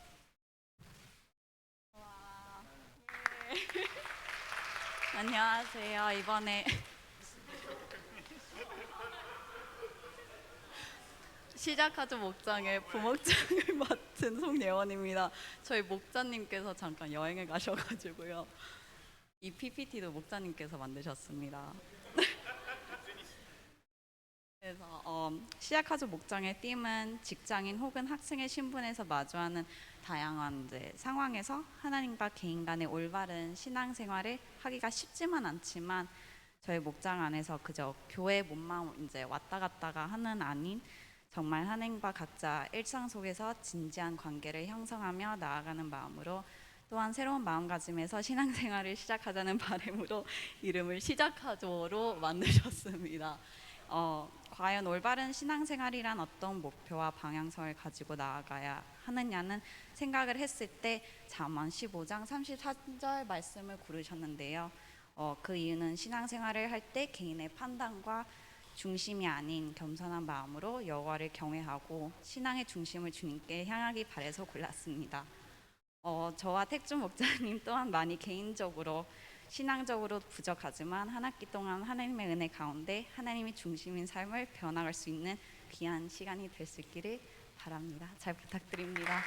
와. 안녕하세요. 이번에 시작하죠 목장의 부목장을 맡은 송예원입니다. 저희 목자님께서 잠깐 여행을 가셔가지고요. 이 PPT도 목자님께서 만드셨습니다. 그래서 시작하죠 목장의 띠은 직장인 혹은 학생의 신분에서 마주하는 다양한 이제 상황에서 하나님과 개인 간의 올바른 신앙생활을 하기가 쉽지만 않지만 저희 목장 안에서 그저 교회 몸만 이제 왔다 갔다가 하는 아닌 정말 하나님과 각자 일상 속에서 진지한 관계를 형성하며 나아가는 마음으로, 또한 새로운 마음가짐에서 신앙생활을 시작하자는 바람으로 이름을 시작하죠로 만드셨습니다. 과연 올바른 신앙생활이란 어떤 목표와 방향성을 가지고 나아가야 하느냐는 생각을 했을 때 잠언 15장 34절 말씀을 고르셨는데요. 그 이유는 신앙생활을 할 때 개인의 판단과 중심이 아닌 겸손한 마음으로 여호와를 경외하고 신앙의 중심을 주님께 향하기 바라서 골랐습니다. 저와 택준 목자님 또한 많이 개인적으로 신앙적으로 부족하지만 한 학기 동안 하나님의 은혜 가운데 하나님이 중심인 삶을 변화할 수 있는 귀한 시간이 될 수 있기를 바랍니다. 잘 부탁드립니다.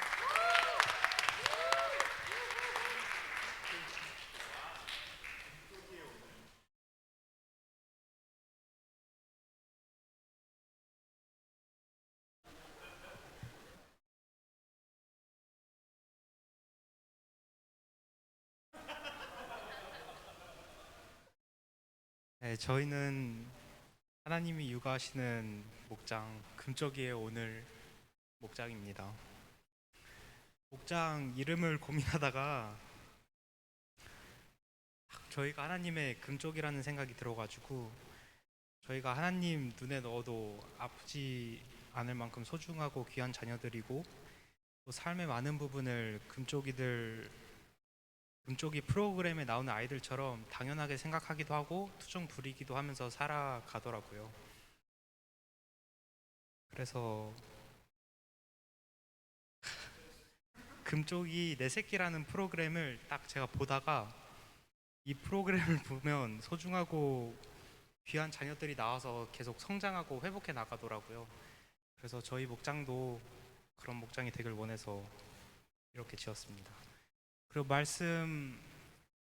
네, 저희는 하나님이 육아하시는 목장 금쪽이의 오늘 목장입니다. 목장 이름을 고민하다가 저희가 하나님의 금쪽이라는 생각이 들어가지고 저희가 하나님 눈에 넣어도 아프지 않을 만큼 소중하고 귀한 자녀들이고 또 삶의 많은 부분을 금쪽이 프로그램에 나오는 아이들처럼 당연하게 생각하기도 하고 투정 부리기도 하면서 살아가더라고요. 그래서 금쪽이 내 새끼라는 프로그램을 딱 제가 보다가 이 프로그램을 보면 소중하고 귀한 자녀들이 나와서 계속 성장하고 회복해 나가더라고요. 그래서 저희 목장도 그런 목장이 되길 원해서 이렇게 지었습니다. 그리고 말씀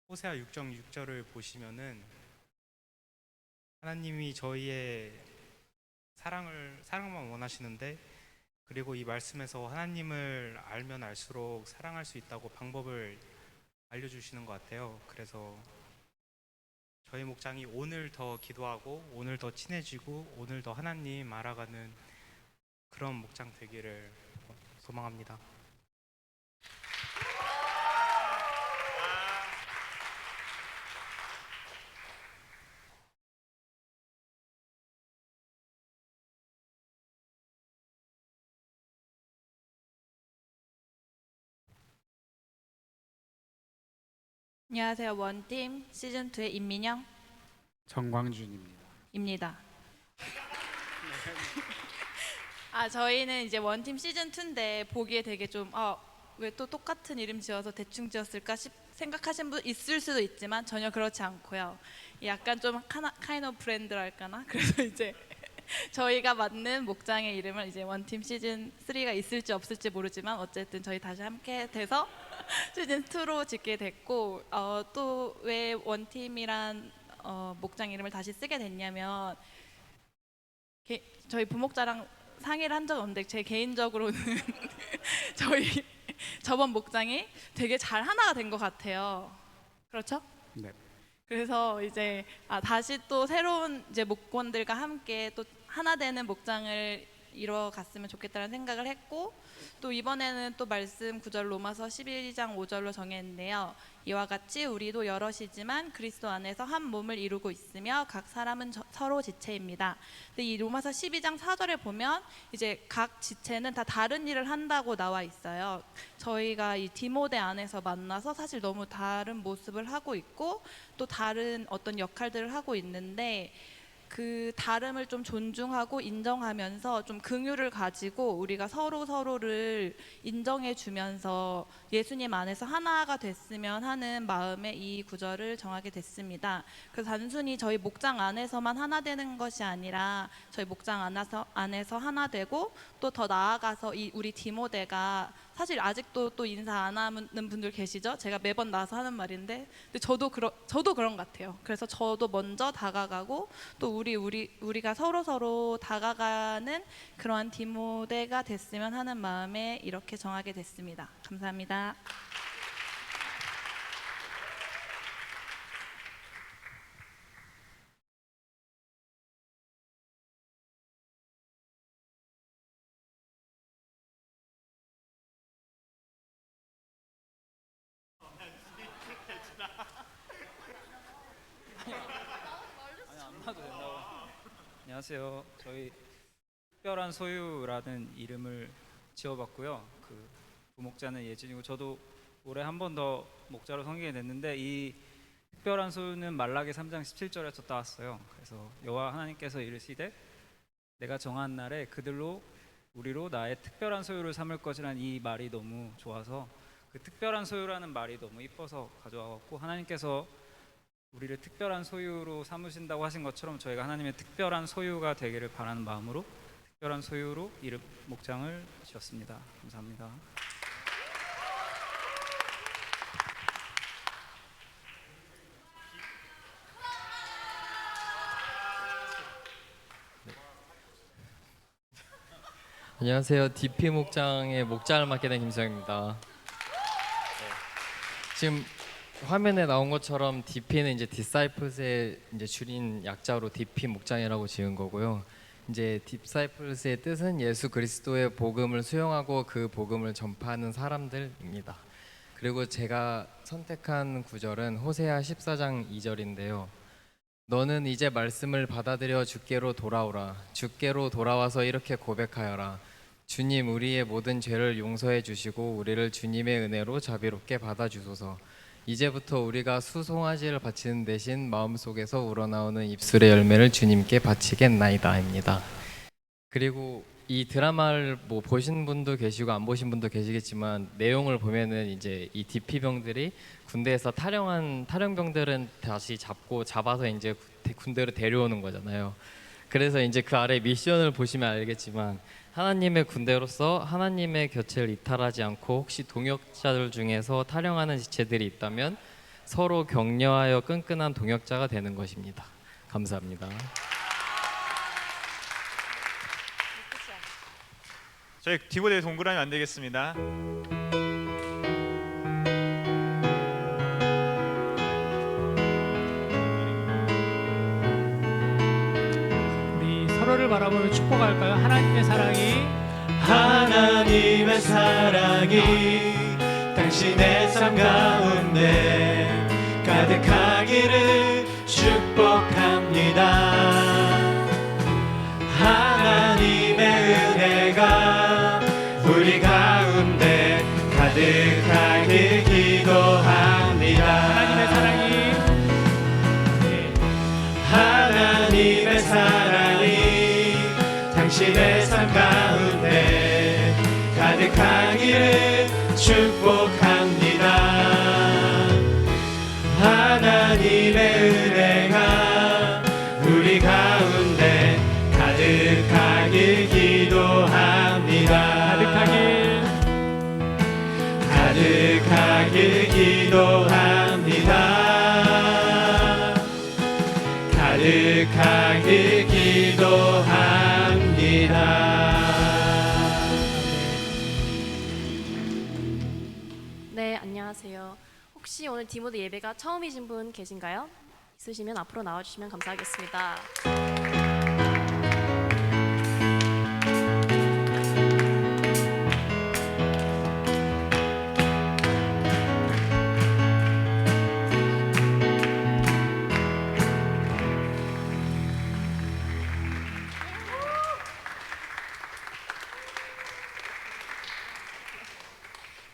호세아 6장 6절을 보시면은 하나님이 저희의 사랑만 원하시는데 그리고 이 말씀에서 하나님을 알면 알수록 사랑할 수 있다고 방법을 알려주시는 것 같아요. 그래서 저희 목장이 오늘 더 기도하고 오늘 더 친해지고 오늘 더 하나님 알아가는 그런 목장 되기를 소망합니다. 안녕하세요. 원팀 시즌2의 임민영 정광준입니다. 저희는 이제 원팀 시즌2인데 보기에 되게 좀 왜 또 똑같은 이름 지어서 대충 지었을까 생각하신 분 있을 수도 있지만 전혀 그렇지 않고요. 약간 좀 카인 오브 브랜드랄까나? 그래서 이제 저희가 맡는 목장의 이름을 이제 원팀 시즌 3가 있을지 없을지 모르지만 어쨌든 저희 다시 함께 돼서 시즌 2로 짓게 됐고 또 왜 원팀이란 목장 이름을 다시 쓰게 됐냐면 저희 부목자랑 상의를 한 적은 없는데 제 개인적으로는 저희 저번 목장이 되게 잘 하나가 된 것 같아요. 그렇죠? 네. 그래서 이제 다시 또 새로운 이제 목원들과 함께 또 하나 되는 목장을 이뤄갔으면 좋겠다는 생각을 했고 또 이번에는 또 말씀 구절 로마서 11장 5절로 정했는데요. 이와 같이 우리도 여럿이지만 그리스도 안에서 한 몸을 이루고 있으며 각 사람은 서로 지체입니다. 근데 이 로마서 12장 4절에 보면 이제 각 지체는 다 다른 일을 한다고 나와 있어요. 저희가 이 디모데 안에서 만나서 사실 너무 다른 모습을 하고 있고 또 다른 어떤 역할들을 하고 있는데 그 다름을 좀 존중하고 인정하면서 좀 긍휼을 가지고 우리가 서로를 인정해 주면서 예수님 안에서 하나가 됐으면 하는 마음에 이 구절을 정하게 됐습니다. 그래서 단순히 저희 목장 안에서만 하나 되는 것이 아니라 저희 목장 안에서 하나 되고 또 더 나아가서 이 우리 디모데가 사실 아직도 또 인사 안 하는 분들 계시죠? 제가 매번 나와서 하는 말인데 근데 저도 그런 것 같아요. 그래서 저도 먼저 다가가고 또 우리가 서로 다가가는 그러한 디모데가 됐으면 하는 마음에 이렇게 정하게 됐습니다. 감사합니다. 안녕하세요. 저희 특별한 소유라는 이름을 지어봤고요. 그 부목자는 예진이고 저도 올해 한 번 더 목자로 섬기게 됐는데 이 특별한 소유는 말라기 3장 17절에서 따왔어요. 그래서 여호와 하나님께서 이르시되 내가 정한 날에 그들로 우리로 나의 특별한 소유를 삼을 것이라는 이 말이 너무 좋아서 그 특별한 소유라는 말이 너무 이뻐서 가져와갖고 하나님께서 우리를 특별한 소유로 삼으신다고 하신 것처럼 저희가 하나님의 특별한 소유가 되기를 바라는 마음으로 특별한 소유로 이름 목장을 지었습니다. 감사합니다. 안녕하세요. DP 목장의 목장을 맡게 된 김성입니다. 지금 화면에 나온 것처럼 DP는 이제 Disciples의 이제 줄인 약자로 DP 목장이라고 지은 거고요. 이제 디사이플스의 뜻은 예수 그리스도의 복음을 수용하고 그 복음을 전파하는 사람들입니다. 그리고 제가 선택한 구절은 호세아 14장 2절인데요. 너는 이제 말씀을 받아들여 주께로 돌아오라. 주께로 돌아와서 이렇게 고백하여라. 주님, 우리의 모든 죄를 용서해 주시고 우리를 주님의 은혜로 자비롭게 받아주소서. 이제부터 우리가 수송아지를 바치는 대신 마음속에서 우러나오는 입술의 열매를 주님께 바치겠나이다입니다. 그리고 이 드라마를 뭐 보신 분도 계시고 안 보신 분도 계시겠지만 내용을 보면은 이제 이 DP병들이 군대에서 탈영한 탈영병들은 다시 잡아서 이제 군대로 데려오는 거잖아요. 그래서 이제 그 아래 미션을 보시면 알겠지만 하나님의 군대로서 하나님의 곁을 이탈하지 않고 혹시 동역자들 중에서 탈영하는 지체들이 있다면 서로 격려하여 끈끈한 동역자가 되는 것입니다. 감사합니다. 저희 디보드에 동그라미 만들겠습니다. 우리 서로를 바라보며 축복할까요? 하나님의 사랑이 당신의 삶 가운데 가득하기를 축복합니다. 하나님의 은혜가 우리 가운데 가득하길 기도합니다. 하나님의 사랑이 당신의 삶 가운데 가득하기를 축복합니다. 하나님의 은혜가 우리 가운데 가득하길 기도합니다. 가득하길 기도합니다. 가득하길 기도합니다. 네, 안녕하세요. 혹시 오늘 디모데 예배가 처음이신 분 계신가요? 있으시면 앞으로 나와주시면 감사하겠습니다.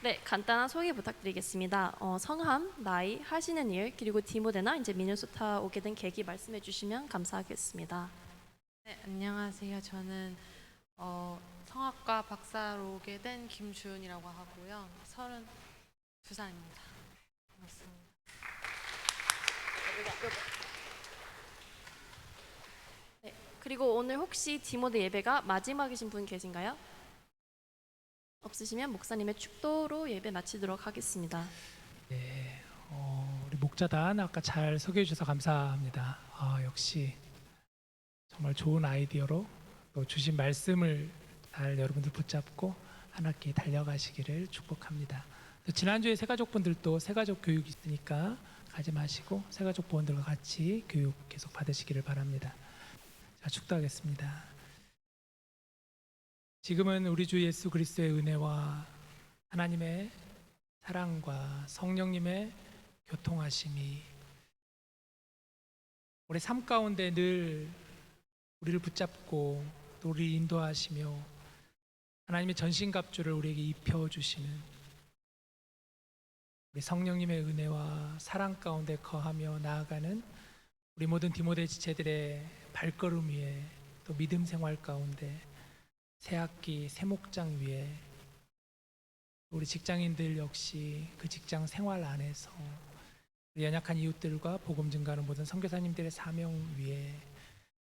네, 간단한 소개 부탁드리겠습니다. 성함, 나이, 하시는 일, 그리고 디모데나 이제 미네소타 오게 된 계기 말씀해 주시면 감사하겠습니다. 네, 안녕하세요. 저는 성악과 박사로 오게 된 김주은이라고 하고요. 32살입니다. 반갑습니다. 네, 그리고 오늘 혹시 디모데 예배가 마지막이신 분 계신가요? 없으시면 목사님의 축도로 예배 마치도록 하겠습니다. 네, 우리 목자단 아까 잘 소개해 주셔서 감사합니다. 역시 정말 좋은 아이디어로 또 주신 말씀을 잘 여러분들 붙잡고 한 학기 달려가시기를 축복합니다. 지난주에 새가족분들도 새가족 교육 있으니까 가지 마시고 새가족 부원들과 같이 교육 계속 받으시기를 바랍니다. 자, 축도하겠습니다. 지금은 우리 주 예수 그리스도의 은혜와 하나님의 사랑과 성령님의 교통하심이 우리 삶 가운데 늘 우리를 붙잡고 또 우리를 인도하시며 하나님의 전신갑주를 우리에게 입혀주시는 우리 성령님의 은혜와 사랑 가운데 거하며 나아가는 우리 모든 디모데 지체들의 발걸음 위에 또 믿음 생활 가운데 새 학기 새 목장 위에 우리 직장인들 역시 그 직장 생활 안에서 우리 연약한 이웃들과 복음 증가하는 모든 선교사님들의 사명 위에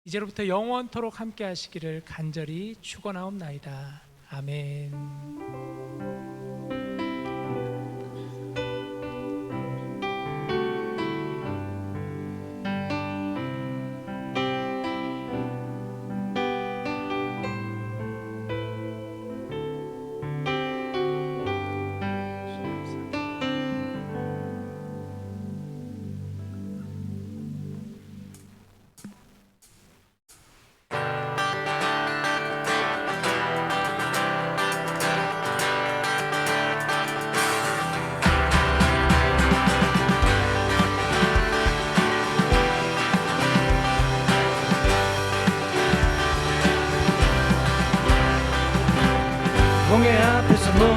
이제로부터 영원토록 함께 하시기를 간절히 축원하옵나이다. 아멘.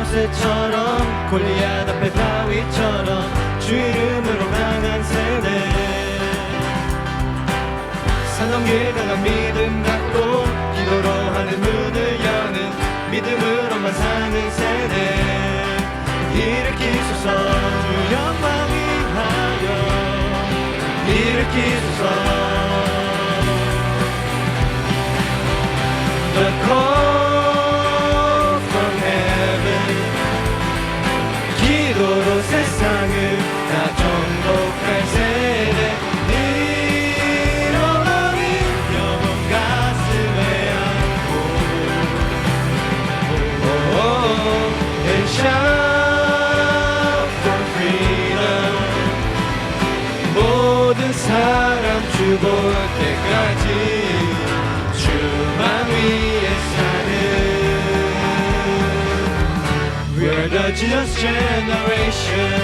모세처럼 골리앗 앞에 다윗처럼 주 이름으로 강한 세대 산 넘길 강한 믿음 갖고 기도로 하늘 문을 여는 믿음으로만 사는 세대 일으키소서 주 영광 위하여 일으키소서 The call from heaven 기도로 세상을 다 정복할 세대 잃어버린 영혼 가슴에 안고 And shout for freedom 모든 사람 주 볼 때까지 주만 위에 사는 We're the Jesus generation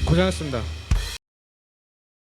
고생하셨습니다.